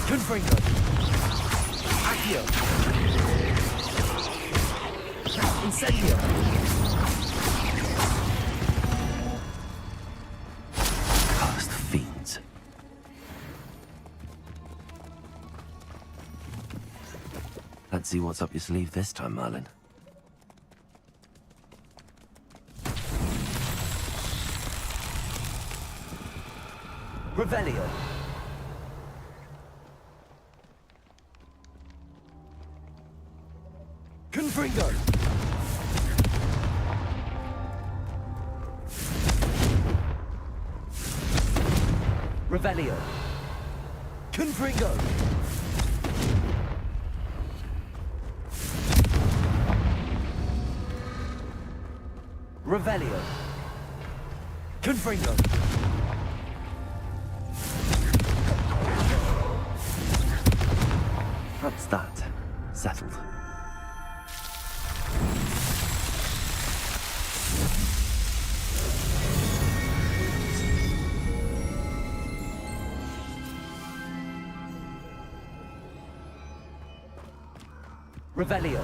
Confringo. Accio. Incendio. Cursed fiends. Let's see what's up your sleeve this time, Merlin. Revelio. Confringo. Revelio. Confringo. Revelio. Confringo. That's that. Settled. Revelio.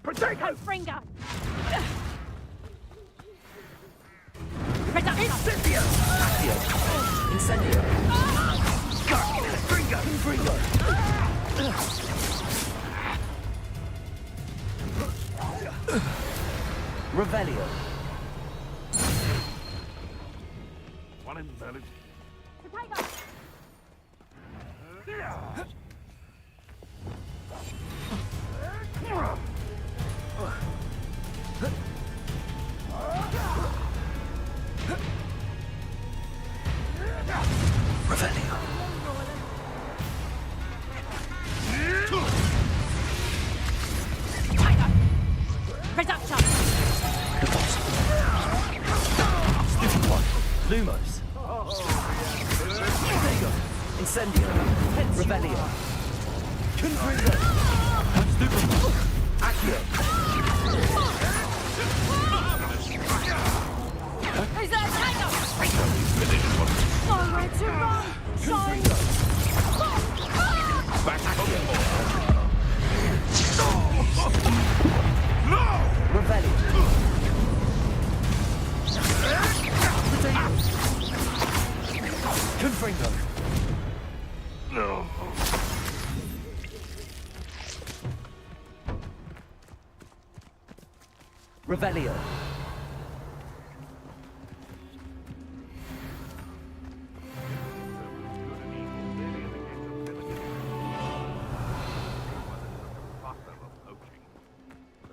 Potato! Fringer! Incendio! Accio! Incendio! Confringo! Confringo! Revelio. One in Merlin. Revelio. Reduction! Stupid one. Lumos. Fuego. Incendio. Revelio. Confringo. Stupid one. Accio. Is that a tiger? Finish one. Nowhere to run! Shine! Back to the ball. Revelio. Confringo. No. Revelio.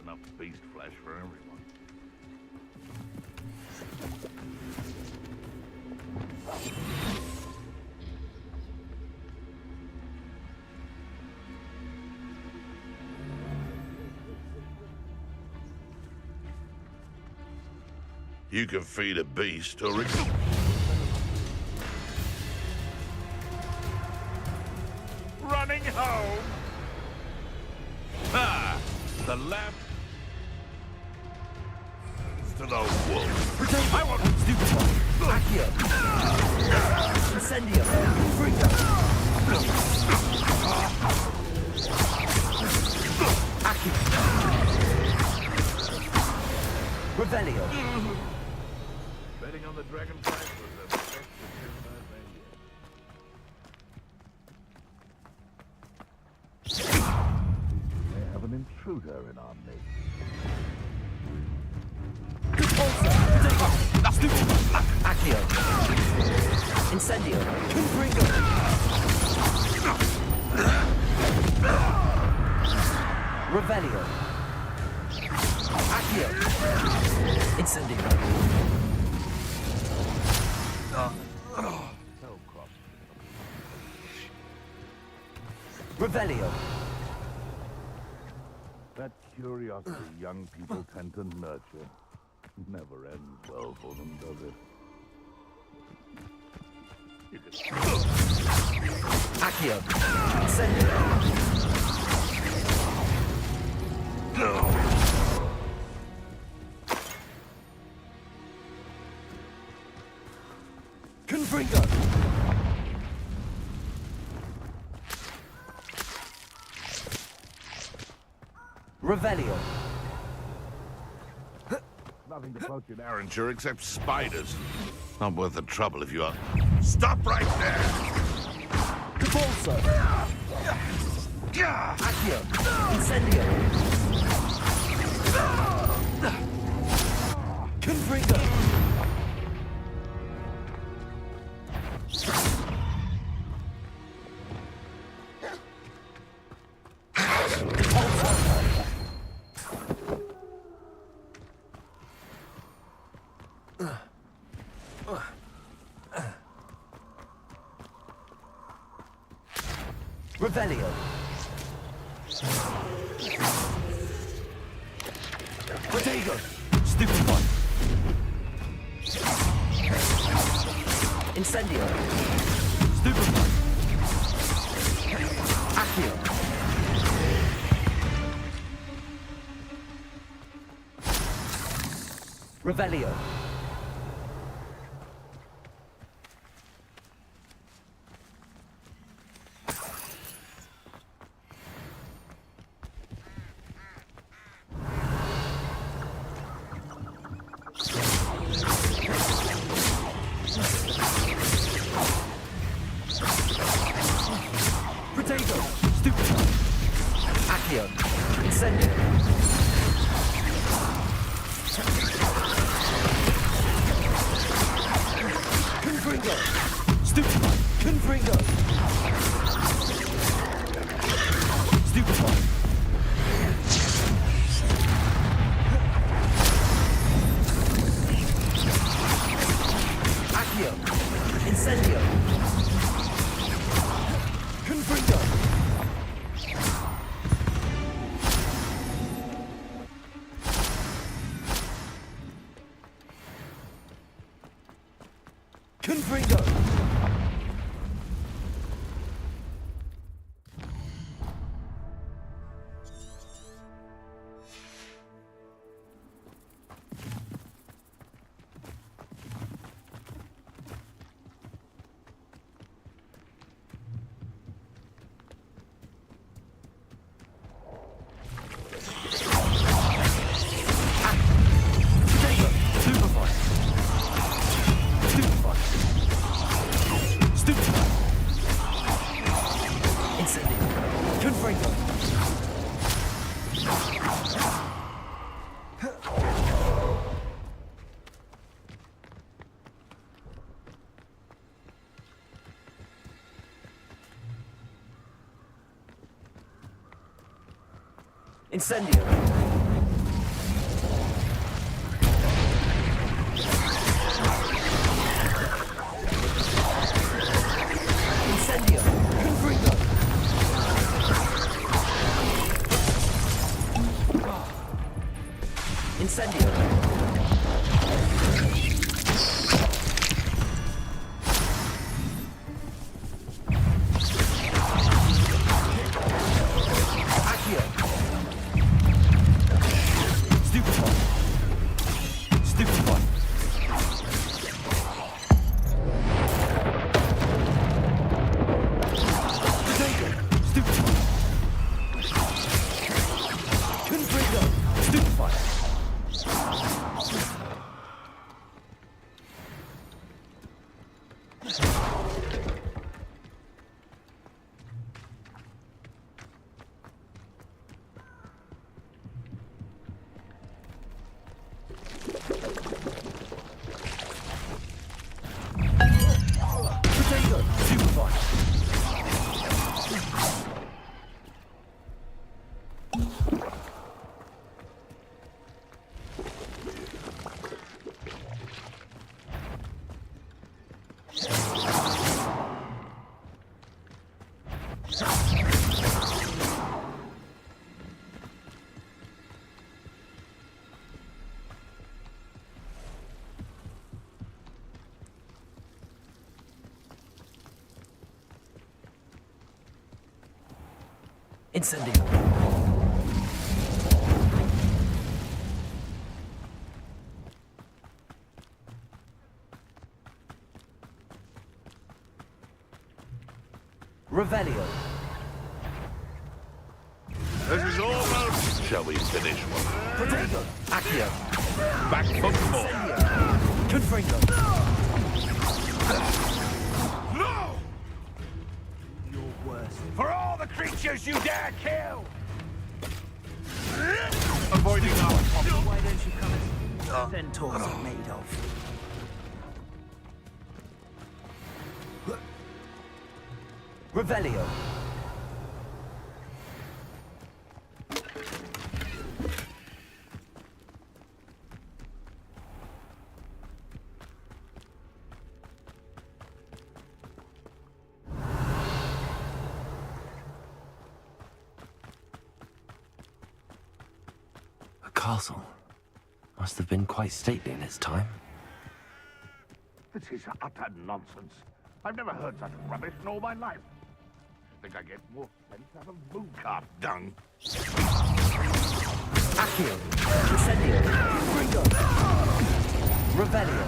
Enough beast flesh for everyone. You can feed a beast or it... Running home! The lamp to the wolf. I want Stupefy. Accio. Incendio. Confringo. Accio. Revelio. Betting on the dragonfly was the best decision I've made yet. We may have an intruder in our midst. Accio. Incendio. Confringo. Revelio. Accio. Incendio. Revelio. That curiosity young people tend to nurture never ends well for them, does it? Accio. Incendio. Confringo. Revelio. Nothing to poach in Arranger except spiders. Not worth the trouble if you are. Stop right there! Convulso. Accio. Incendio. Confringo. Revelio. Protego. Stupefy. Incendio. Stupefy. Accio. Revelio. Protego. Stupefy. Accio. Incendio. Confringo. Stupefy. Confringo. Stupefy. Accio. Incendio. Confringo. Confringo. Incendio. Incendio. Confringo. Incendio. Accio. Incendio. Revelio. This is almost. Shall we finish one? Protego. Accio. Back foot four. Confringo. No! You're worse. For all the creatures you dare kill! Avoiding our Why don't you come and see what centaurs are made of? Revelio. A castle. Must have been quite stately in its time. This is utter nonsense. I've never heard such rubbish in all my life. Think I get more sense out of moon calf dung. Accio. Incendio. Confringo. Revelio.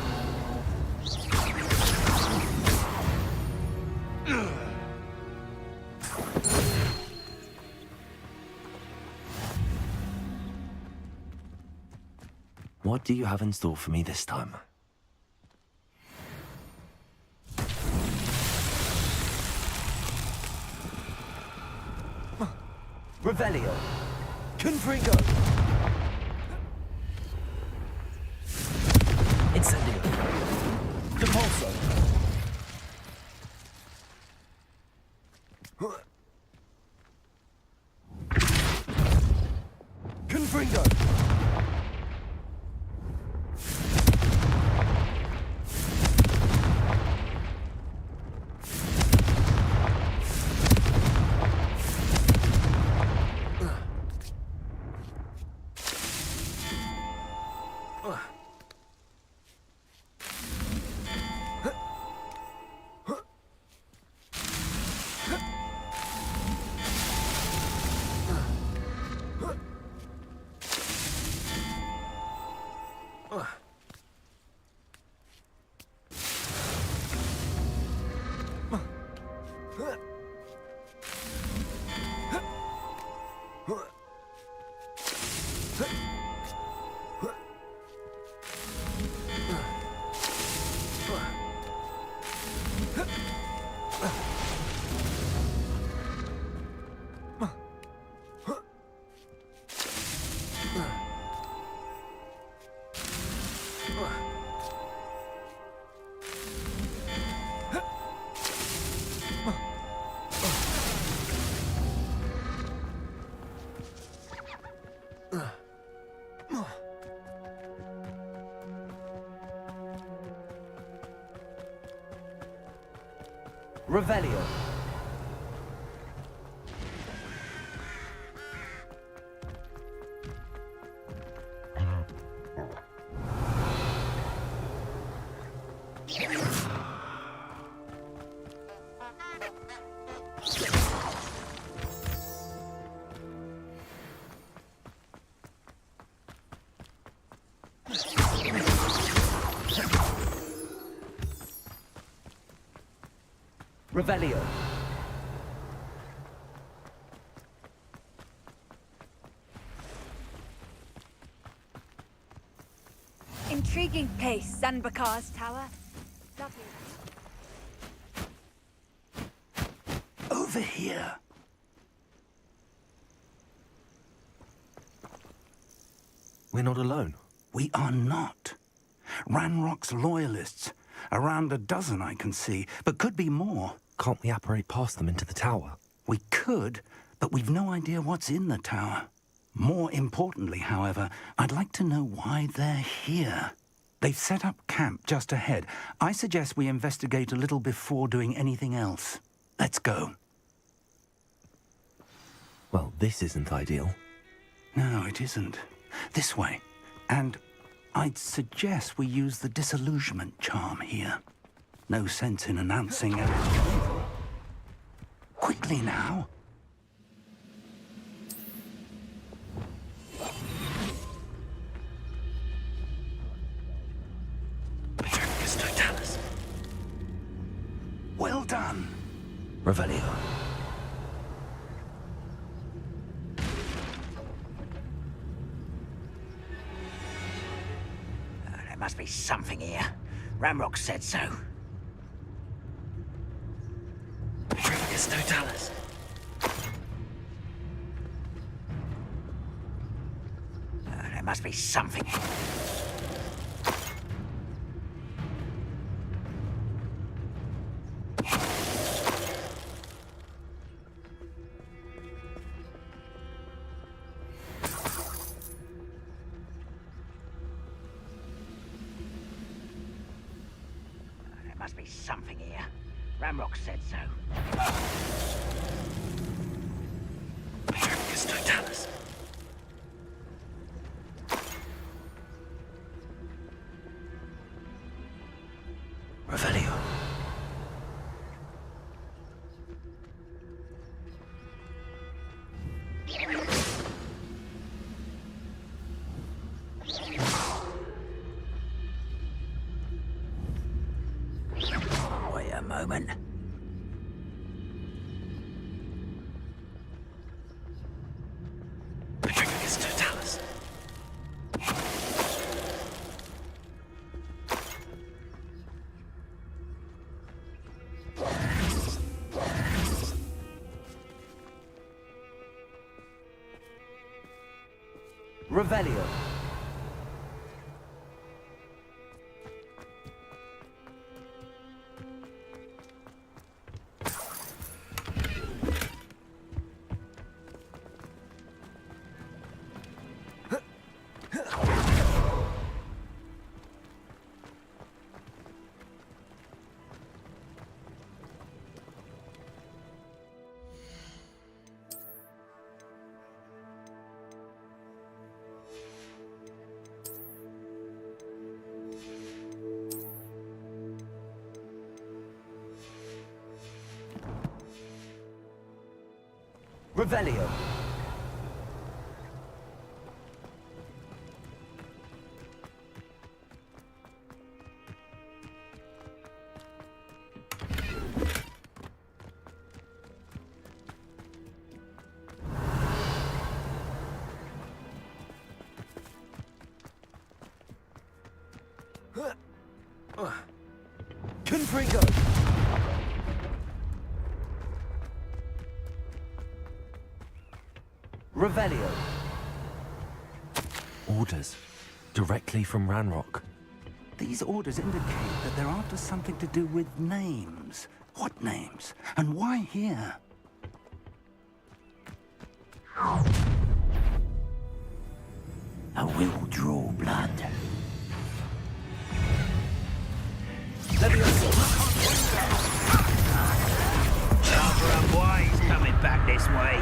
What do you have in store for me this time? Revelio. Confringo. Incendio. Depulso. Confringo. Revelio. Revelio. Intriguing place, Zanbakar's tower. Lovely. Over here. We're not alone. We are not. Ranrock's loyalists. Around a dozen I can see, but could be more. Can't we apparate past them into the tower? We could, but we've no idea what's in the tower. More importantly, however, I'd like to know why they're here. They've set up camp just ahead. I suggest we investigate a little before doing anything else. Let's go. Well, this isn't ideal. No, it isn't. This way. And I'd suggest we use the disillusionment charm here. No sense in announcing it. Quickly now. Revelio. There must be something here. Ramrock said so. Petrificus totalis. There must be something. There must be something here. Ramrock said so. Petrificus totalis. Revelio. Wait a moment. Petrificus totalis. Revelio. Revelio. Confringo. Revelio. Orders. Directly from Ranrock. These orders indicate that they're after something to do with names. What names? And why here? I will draw blood. He's coming back this way.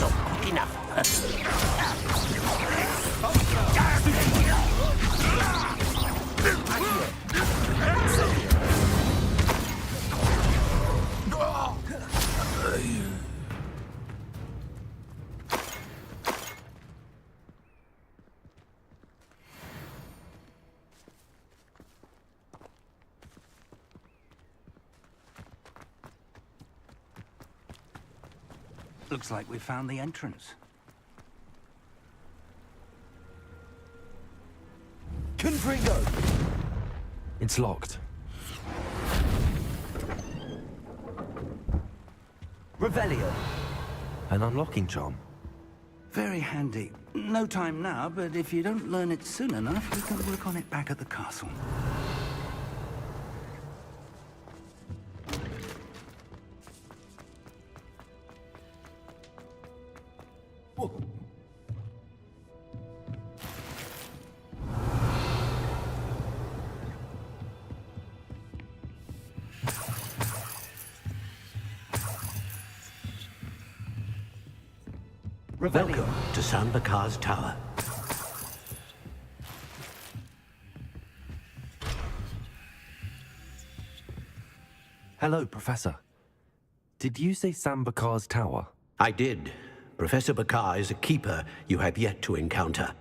Not quick enough. Looks like we found the entrance. Confringo. It's locked. Revelio. An unlocking charm. Very handy. No time now, but if you don't learn it soon enough, we can work on it back at the castle. Welcome to Sambakar's Tower. Hello, Professor. Did you say Sambakar's Tower? I did, Professor Bakar is a keeper you have yet to encounter.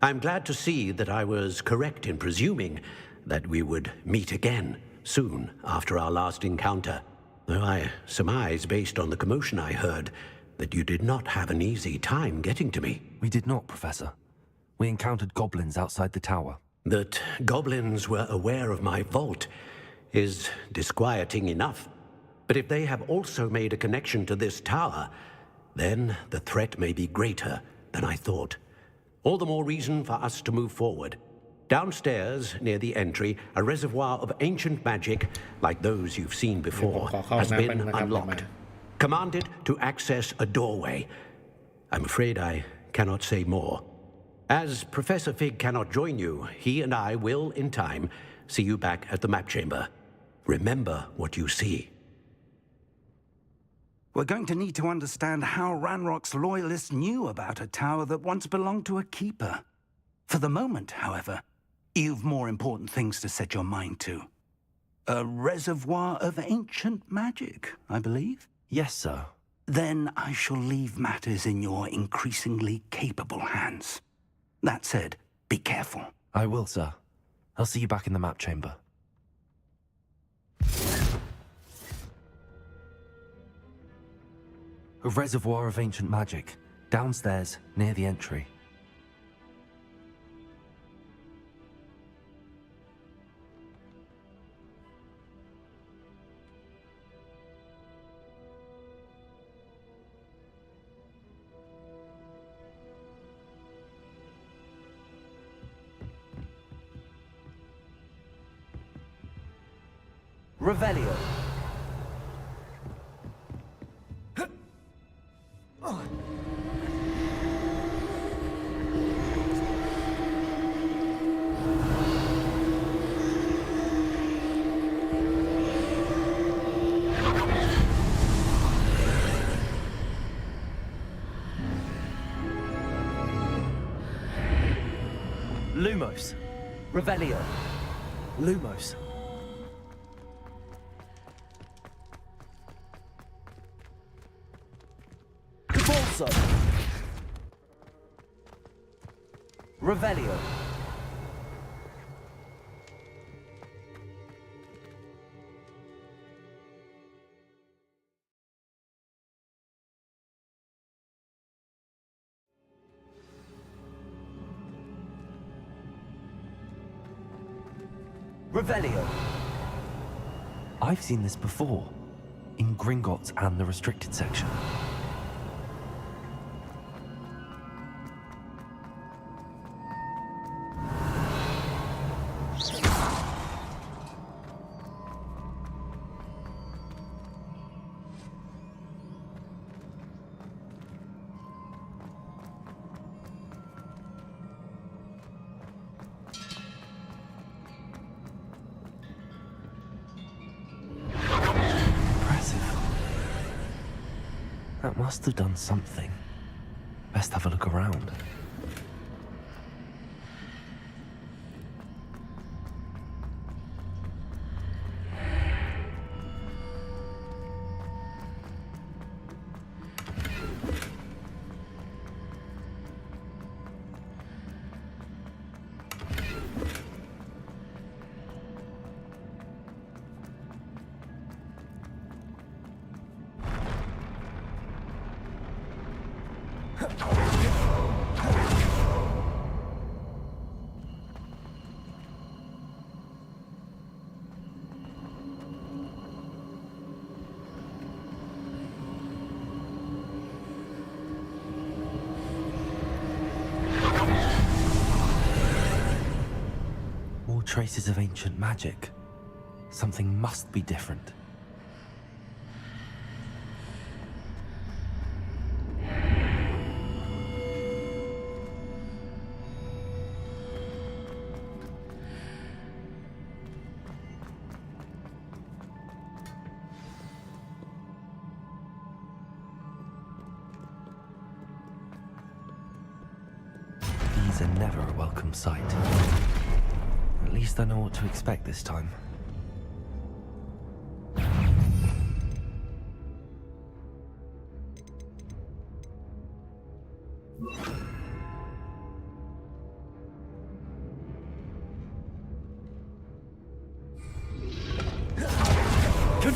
I'm glad to see that I was correct in presuming that we would meet again soon after our last encounter, though I surmise, based on the commotion I heard, that you did not have an easy time getting to me. We did not, Professor. We encountered goblins outside the tower. That goblins were aware of my vault is disquieting enough. But if they have also made a connection to this tower, then the threat may be greater than I thought. All the more reason for us to move forward. Downstairs, near the entry, a reservoir of ancient magic, like those you've seen before, has been unlocked. Commanded to access a doorway. I'm afraid I cannot say more. As Professor Fig cannot join you, he and I will, in time, see you back at the map chamber. Remember what you see. We're going to need to understand how Ranrock's loyalists knew about a tower that once belonged to a keeper. For the moment, however, you've more important things to set your mind to. A reservoir of ancient magic, I believe? Yes, sir. Then I shall leave matters in your increasingly capable hands. That said, be careful. I will, sir. I'll see you back in the map chamber. A reservoir of ancient magic, downstairs, near the entry. Revelio. Lumos. Revelio. Lumos. Capolso. Revelio. Revelio. I've seen this before, in Gringotts and the restricted section. That must have done something. Best have a look around. More traces of ancient magic. Something must be different. These are never a welcome sight. At least I know what to expect this time.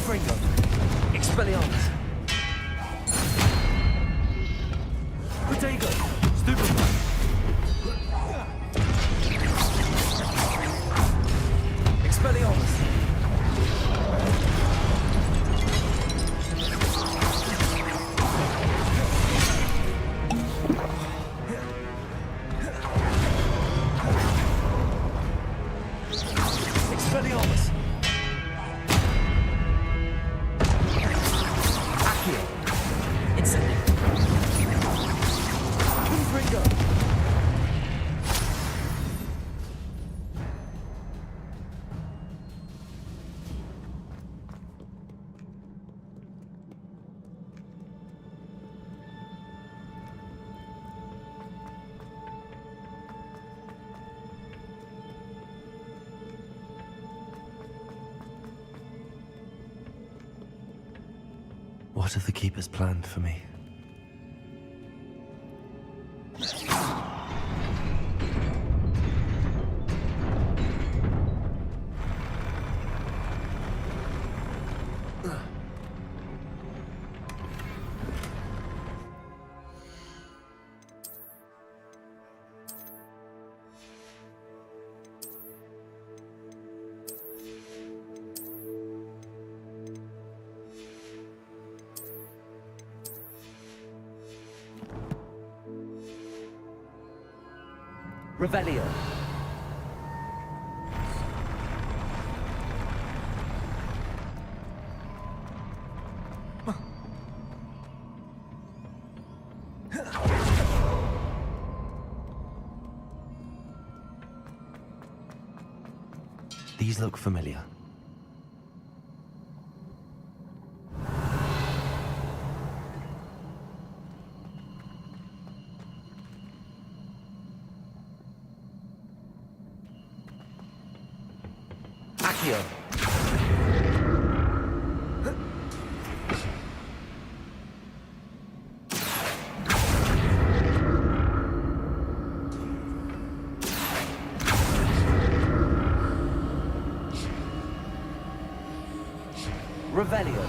Confringo. Expelliarmus. Protego. Stupefy. Expelliarmus. Expelliarmus. Accio. Incendio. Confringo. What have the Keepers planned for me? Revelio. These look familiar. Accio. Revelio.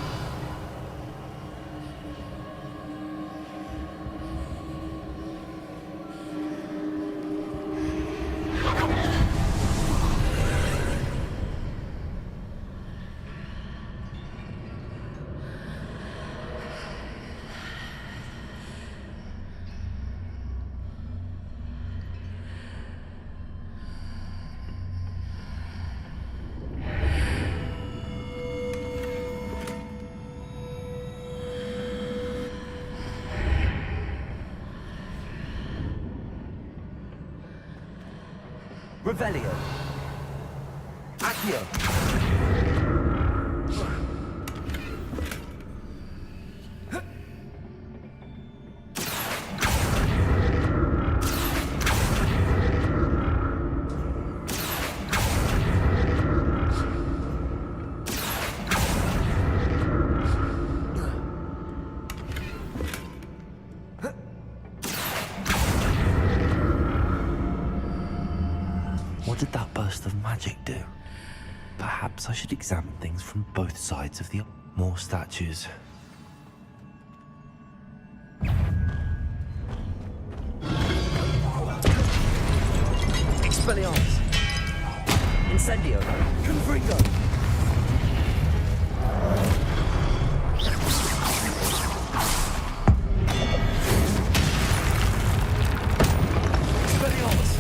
Revelio. Accio. What did that burst of magic do? Perhaps I should examine things from both sides of the... More statues. Expelliarmus. Incendio. Confringo. Expelliarmus.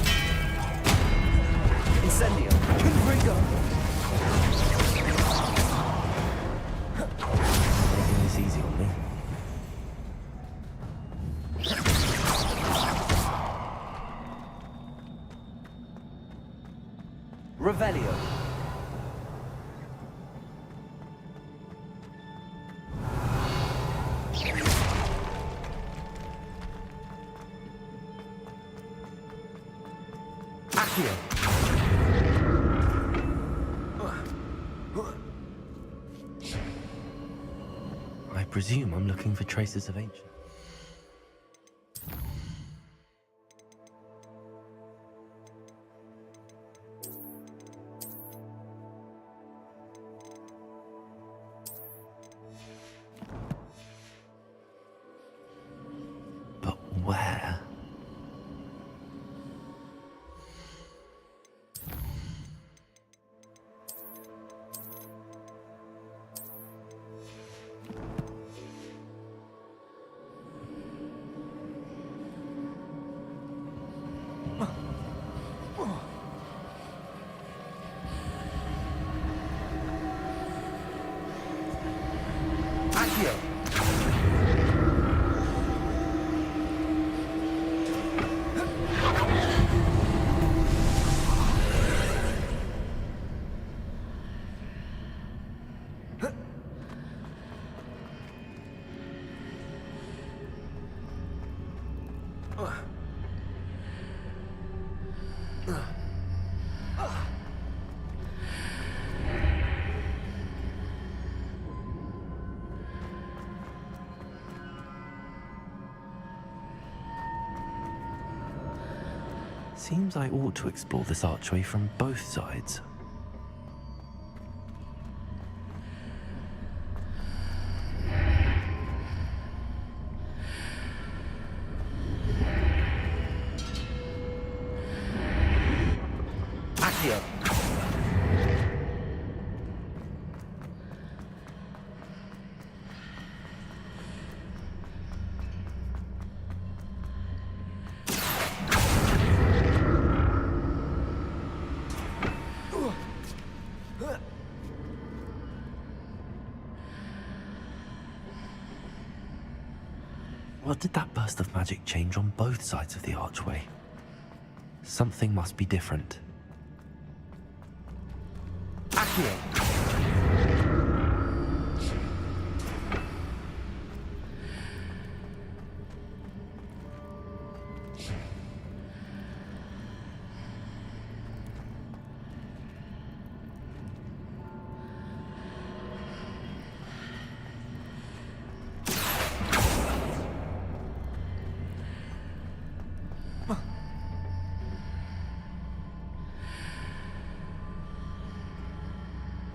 Incendio. Confringo. Making this easy on me. Revelio. Accio. I presume I'm looking for traces of ancient... Seems I ought to explore this archway from both sides. Accio. What did that burst of magic change on both sides of the archway? Something must be different. Accio.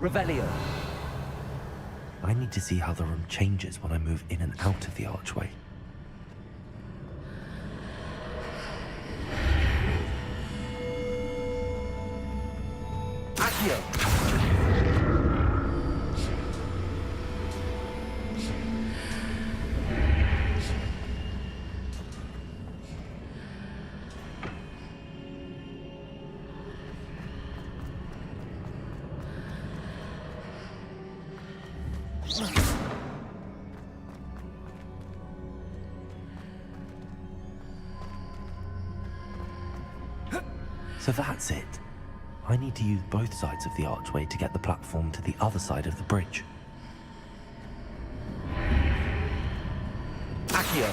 Revelio. I need to see how the room changes when I move in and out of the archway. Accio. So that's it. I need to use both sides of the archway to get the platform to the other side of the bridge. Accio.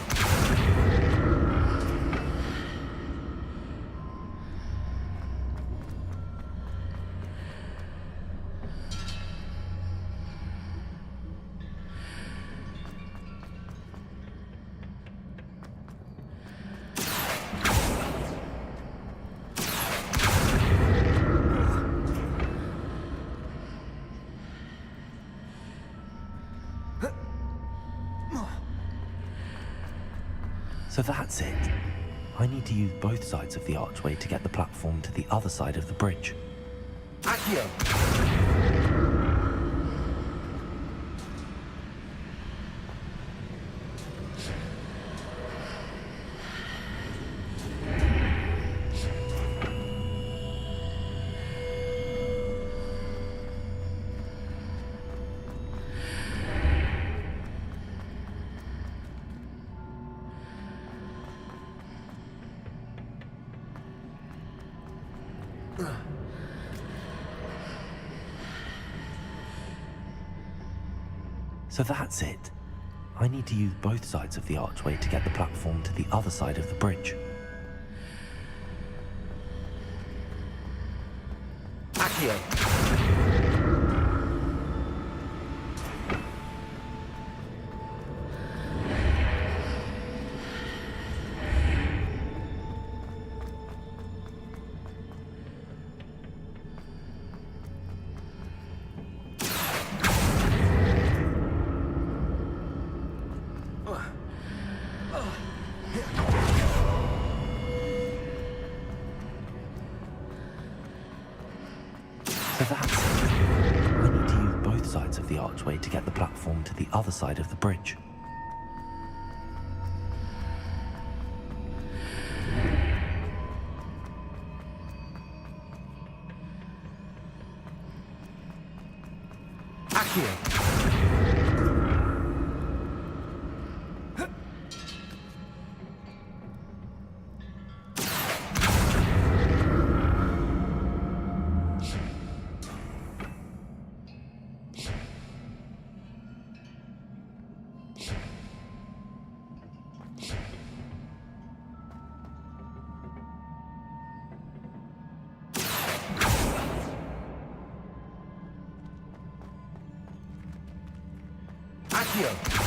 So that's it. I need to use both sides of the archway to get the platform to the other side of the bridge. Accio. So that's it. I need to use both sides of the archway to get the platform to the other side of the bridge. Accio. So that's it. I need to use both sides of the archway to get the platform to the other side of the bridge. Accio. Accio.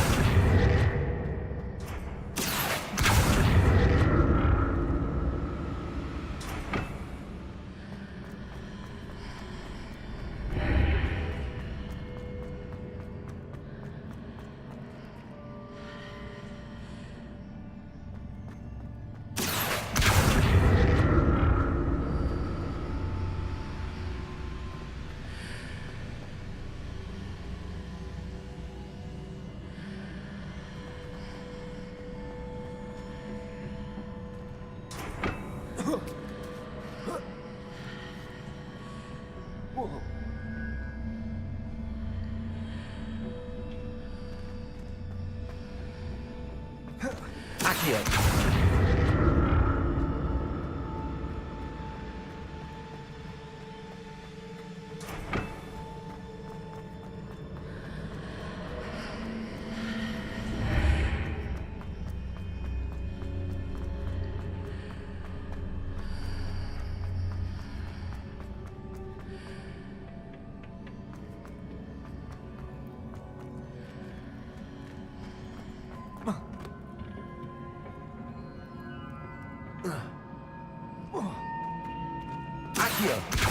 Accio. Accio.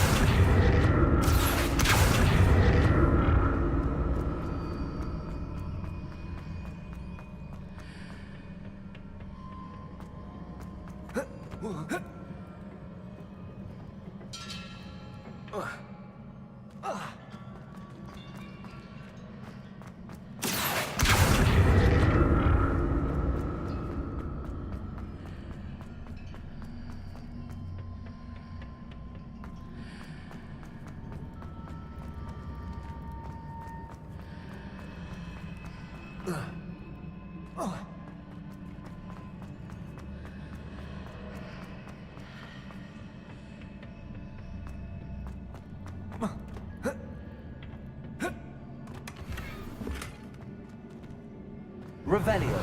Revelio.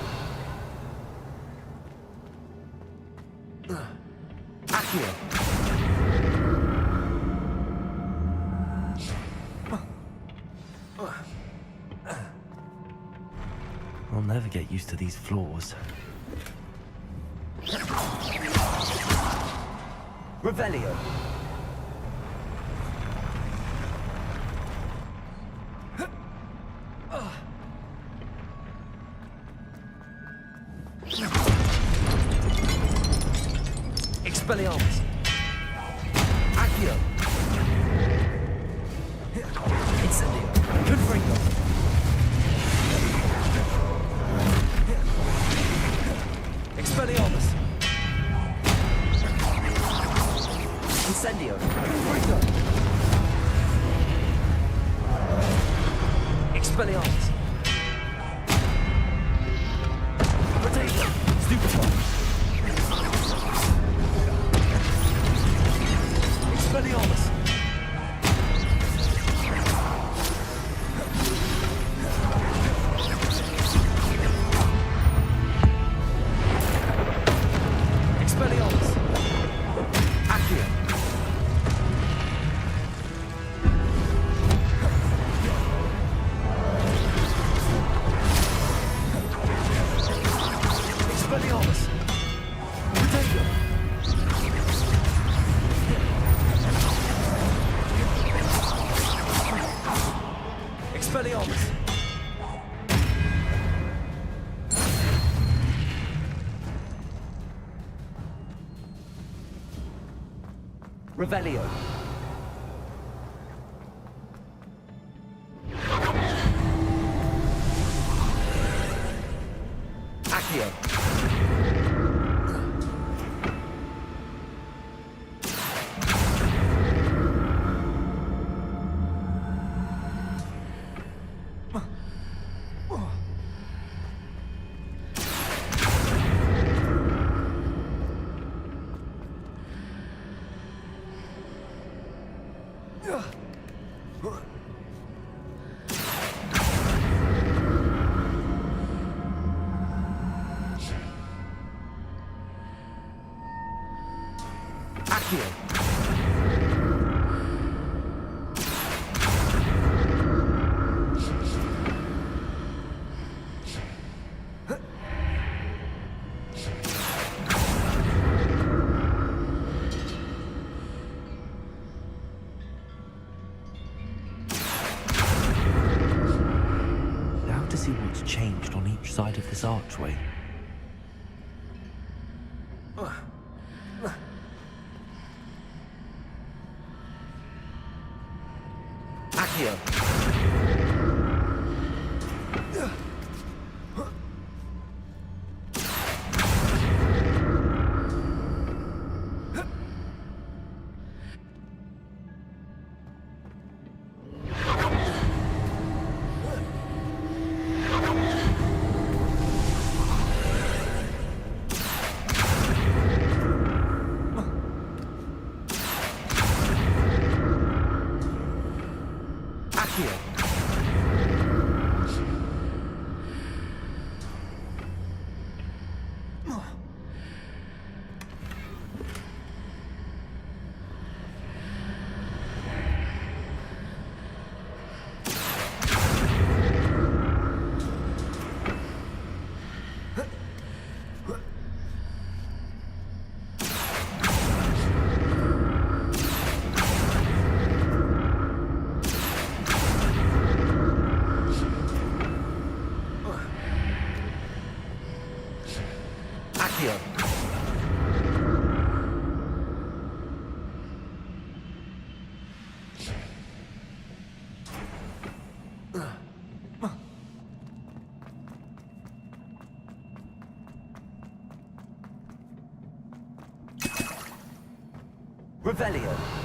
Accio. I'll never get used to these floors. Revelio. Expelliarmus. Accio. Incendio. Confringo. Expelliarmus. Incendio. Confringo. Expelliarmus. Potato. Stupefy. Expelliarmus. Expelliarmus. Accio. Expelliarmus. Potato. Expelliarmus. Revelio. Accio. See what's changed on each side of this archway. Accio. Revelio.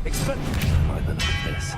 Expect by the look of this.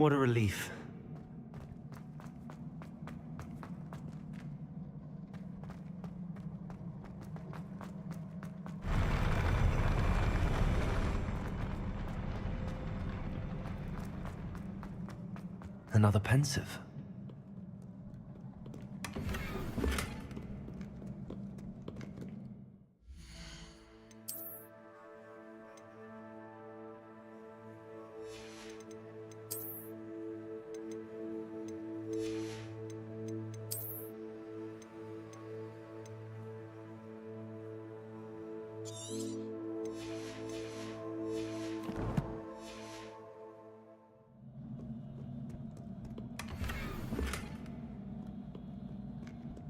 What a relief. Another pensive.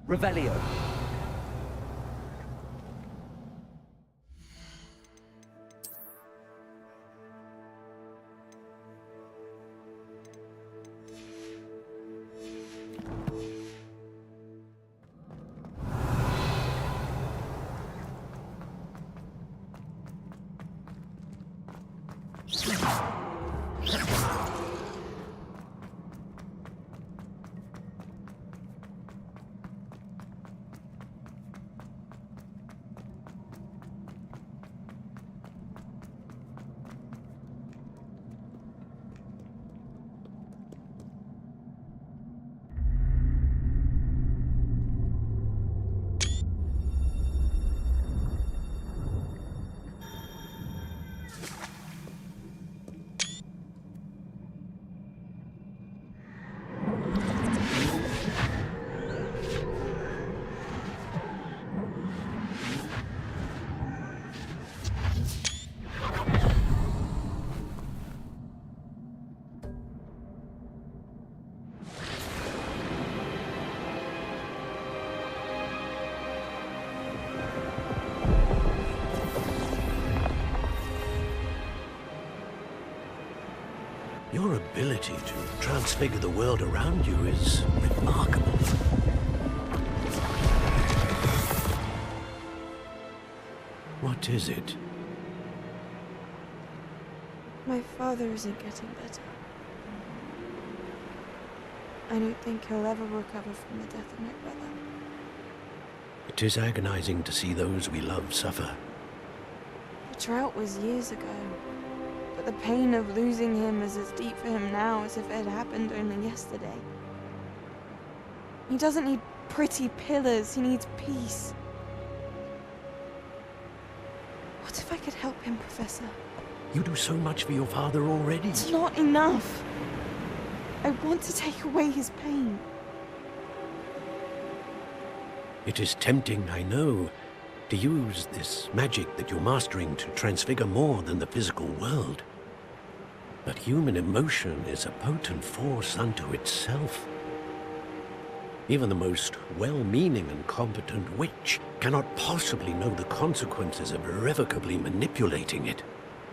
Revelio. Your ability to transfigure the world around you is remarkable. What is it? My father isn't getting better. I don't think he'll ever recover from the death of my brother. It is agonizing to see those we love suffer. The drought was years ago, but the pain of losing him is as deep for him now as if it had happened only yesterday. He doesn't need pretty pillars, he needs peace. What if I could help him, Professor? You do so much for your father already. It's not enough. I want to take away his pain. It is tempting, I know, to use this magic that you're mastering to transfigure more than the physical world. But human emotion is a potent force unto itself. Even the most well-meaning and competent witch cannot possibly know the consequences of irrevocably manipulating it.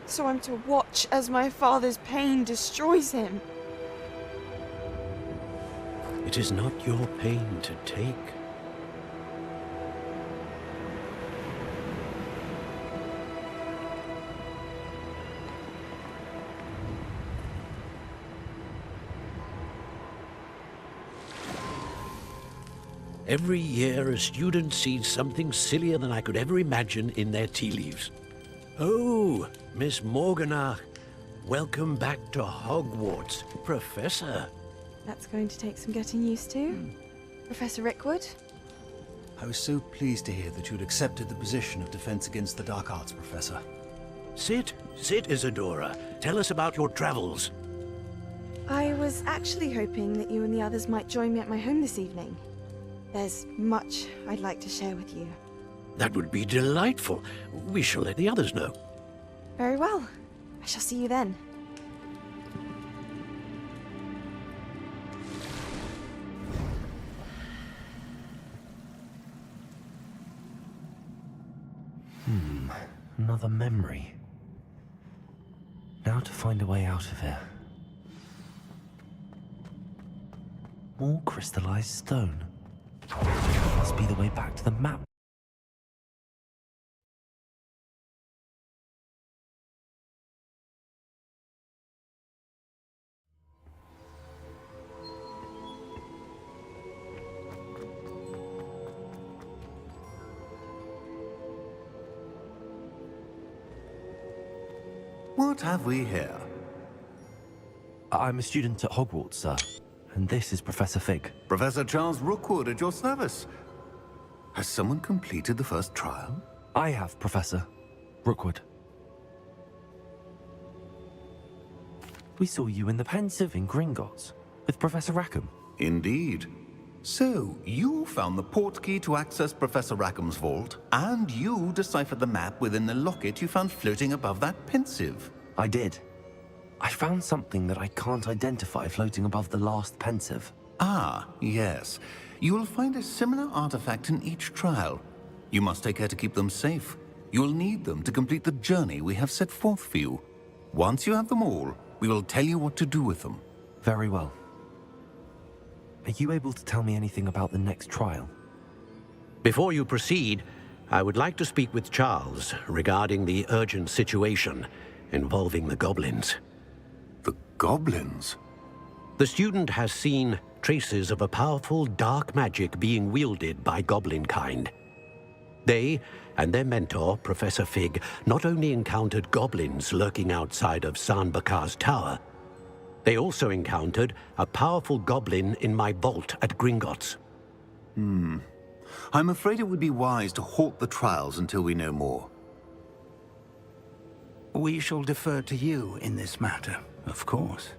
So I'm to watch as my father's pain destroys him. It is not your pain to take. Every year, a student sees something sillier than I could ever imagine in their tea leaves. Oh, Miss Morganach, welcome back to Hogwarts, Professor. That's going to take some getting used to. Professor Rickwood? I was so pleased to hear that you'd accepted the position of Defense Against the Dark Arts, Professor. Sit, Isadora. Tell us about your travels. I was actually hoping that you and the others might join me at my home this evening. There's much I'd like to share with you. That would be delightful. We shall let the others know. Very well. I shall see you then. Another memory. Now to find a way out of here. More crystallized stone. Must be the way back to the map. What have we here? I'm a student at Hogwarts, sir. And this is Professor Fig. Professor Charles Rookwood at your service. Has someone completed the first trial? I have, Professor Rookwood. We saw you in the Pensive in Gringotts with Professor Rackham. Indeed. So, you found the portkey to access Professor Rackham's vault, and you deciphered the map within the locket you found floating above that Pensive. I did. I found something that I can't identify floating above the last Pensive. Ah, yes. You will find a similar artifact in each trial. You must take care to keep them safe. You'll need them to complete the journey we have set forth for you. Once you have them all, we will tell you what to do with them. Very well. Are you able to tell me anything about the next trial? Before you proceed, I would like to speak with Charles regarding the urgent situation involving the goblins. The goblins? The student has seen traces of a powerful dark magic being wielded by goblin kind. They and their mentor, Professor Fig, not only encountered goblins lurking outside of Sanbakar's tower, they also encountered a powerful goblin in my vault at Gringotts. I'm afraid it would be wise to halt the trials until we know more. We shall defer to you in this matter, of course.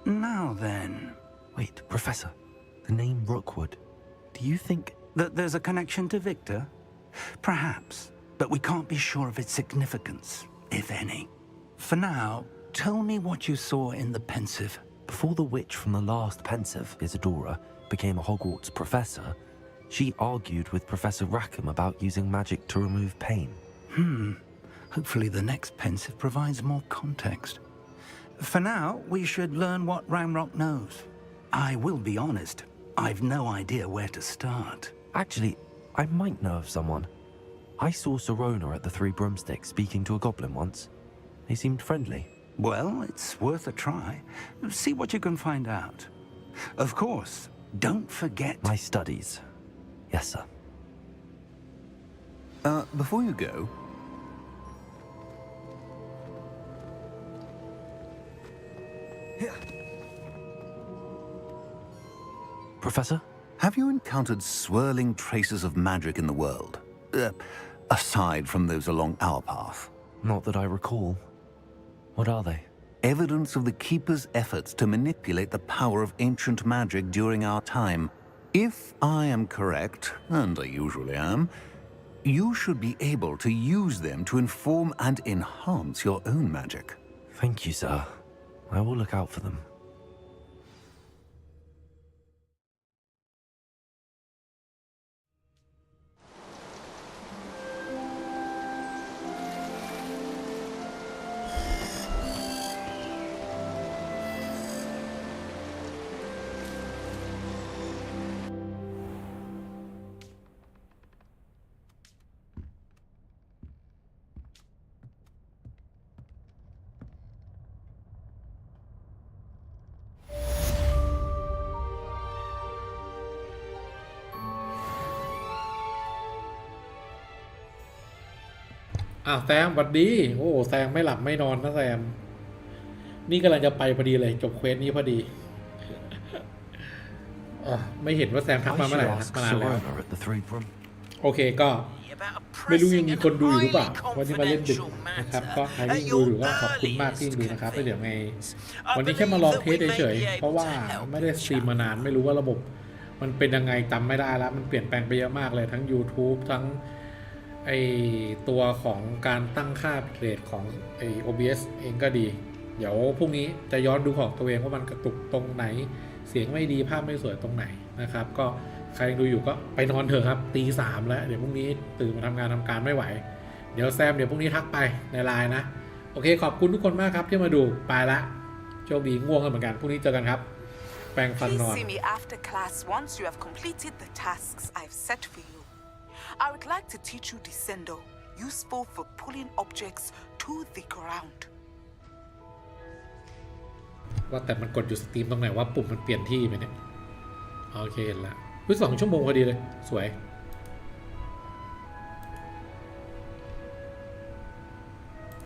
Now then... Wait, Professor. The name Rookwood. Do you think... that there's a connection to Victor? Perhaps, but we can't be sure of its significance, if any. For now, tell me what you saw in the Pensive. Before the witch from the last Pensive, Isadora, became a Hogwarts professor, she argued with Professor Rackham about using magic to remove pain. Hopefully the next Pensive provides more context. For now, we should learn what Ranrock knows. I will be honest, I've no idea where to start. Actually, I might know of someone. I saw Serona at the Three Broomsticks speaking to a goblin once. They seemed friendly. Well, it's worth a try. See what you can find out. Of course, don't forget... My studies. Yes, sir. Before you go... Professor? Have you encountered swirling traces of magic in the world? Aside from those along our path? Not that I recall. What are they? Evidence of the Keeper's efforts to manipulate the power of ancient magic during our time. If I am correct, and I usually am, you should be able to use them to inform and enhance your own magic. Thank you, sir. I will look out for them.แซมสวัสดีโอ้แซมไม่หลับไม่นอนนะแซมนี่กำลังจะไปพอดีเลยจบเควสนี้พอดีไม่เห็นว่าแซมทักมาเมื่อไหร่นะมานานแล้วโอเคก็ไม่รู้ยังมีคนดูอยู่หรือเปล่าวันนี้มาเล่นดึกนะครับก็ใครที่ดูอยู่ก็ขอบคุณมากที่ดูนะครับแล้วเดี๋ยวไงวันนี้แค่มาลองเทสเฉยๆเพราะว่าไม่ได้สตรีมมานานไม่รู้ว่าระบบมันเป็นยังไงจำไม่ได้แล้วมันเปลี่ยนแปลงไปเยอะมากเลยทั้ง YouTube ทั้งไอตัวของการตั้งค่าเรทของไอ OBS เองก็ดีเดี๋ยวพรุ่งนี้จะย้อนดูของตัวเองว่ามันกระตุกตรงไหนเสียงไม่ดีภาพไม่สวยตรงไหนนะครับก็ใครดูอยู่ก็ไปนอนเถอะครับตี 3แล้วเดี๋ยวพรุ่งนี้ตื่นมาทำงานทำการไม่ไหวเดี๋ยวแซมเดี๋ยวพรุ่งนี้ทักไปในไลน์นะโอเคขอบคุณทุกคนมากครับที่มาดูไปละโชคดีง่วงกันเหมือนกันพรุ่งนี้เจอกันครับแปรงฟันนอน Please see me after class once you have completed the tasks I've set for you. I would like to teach you Descendo, useful for pulling objects to the ground. ว่าแต่มันกดอยู่สตรีมตรงไหนว่าปุ่มมันเปลี่ยนที่ไหมเนี่ยโอเคเห็นละ2 ชั่วโมงพอดีเลยสวย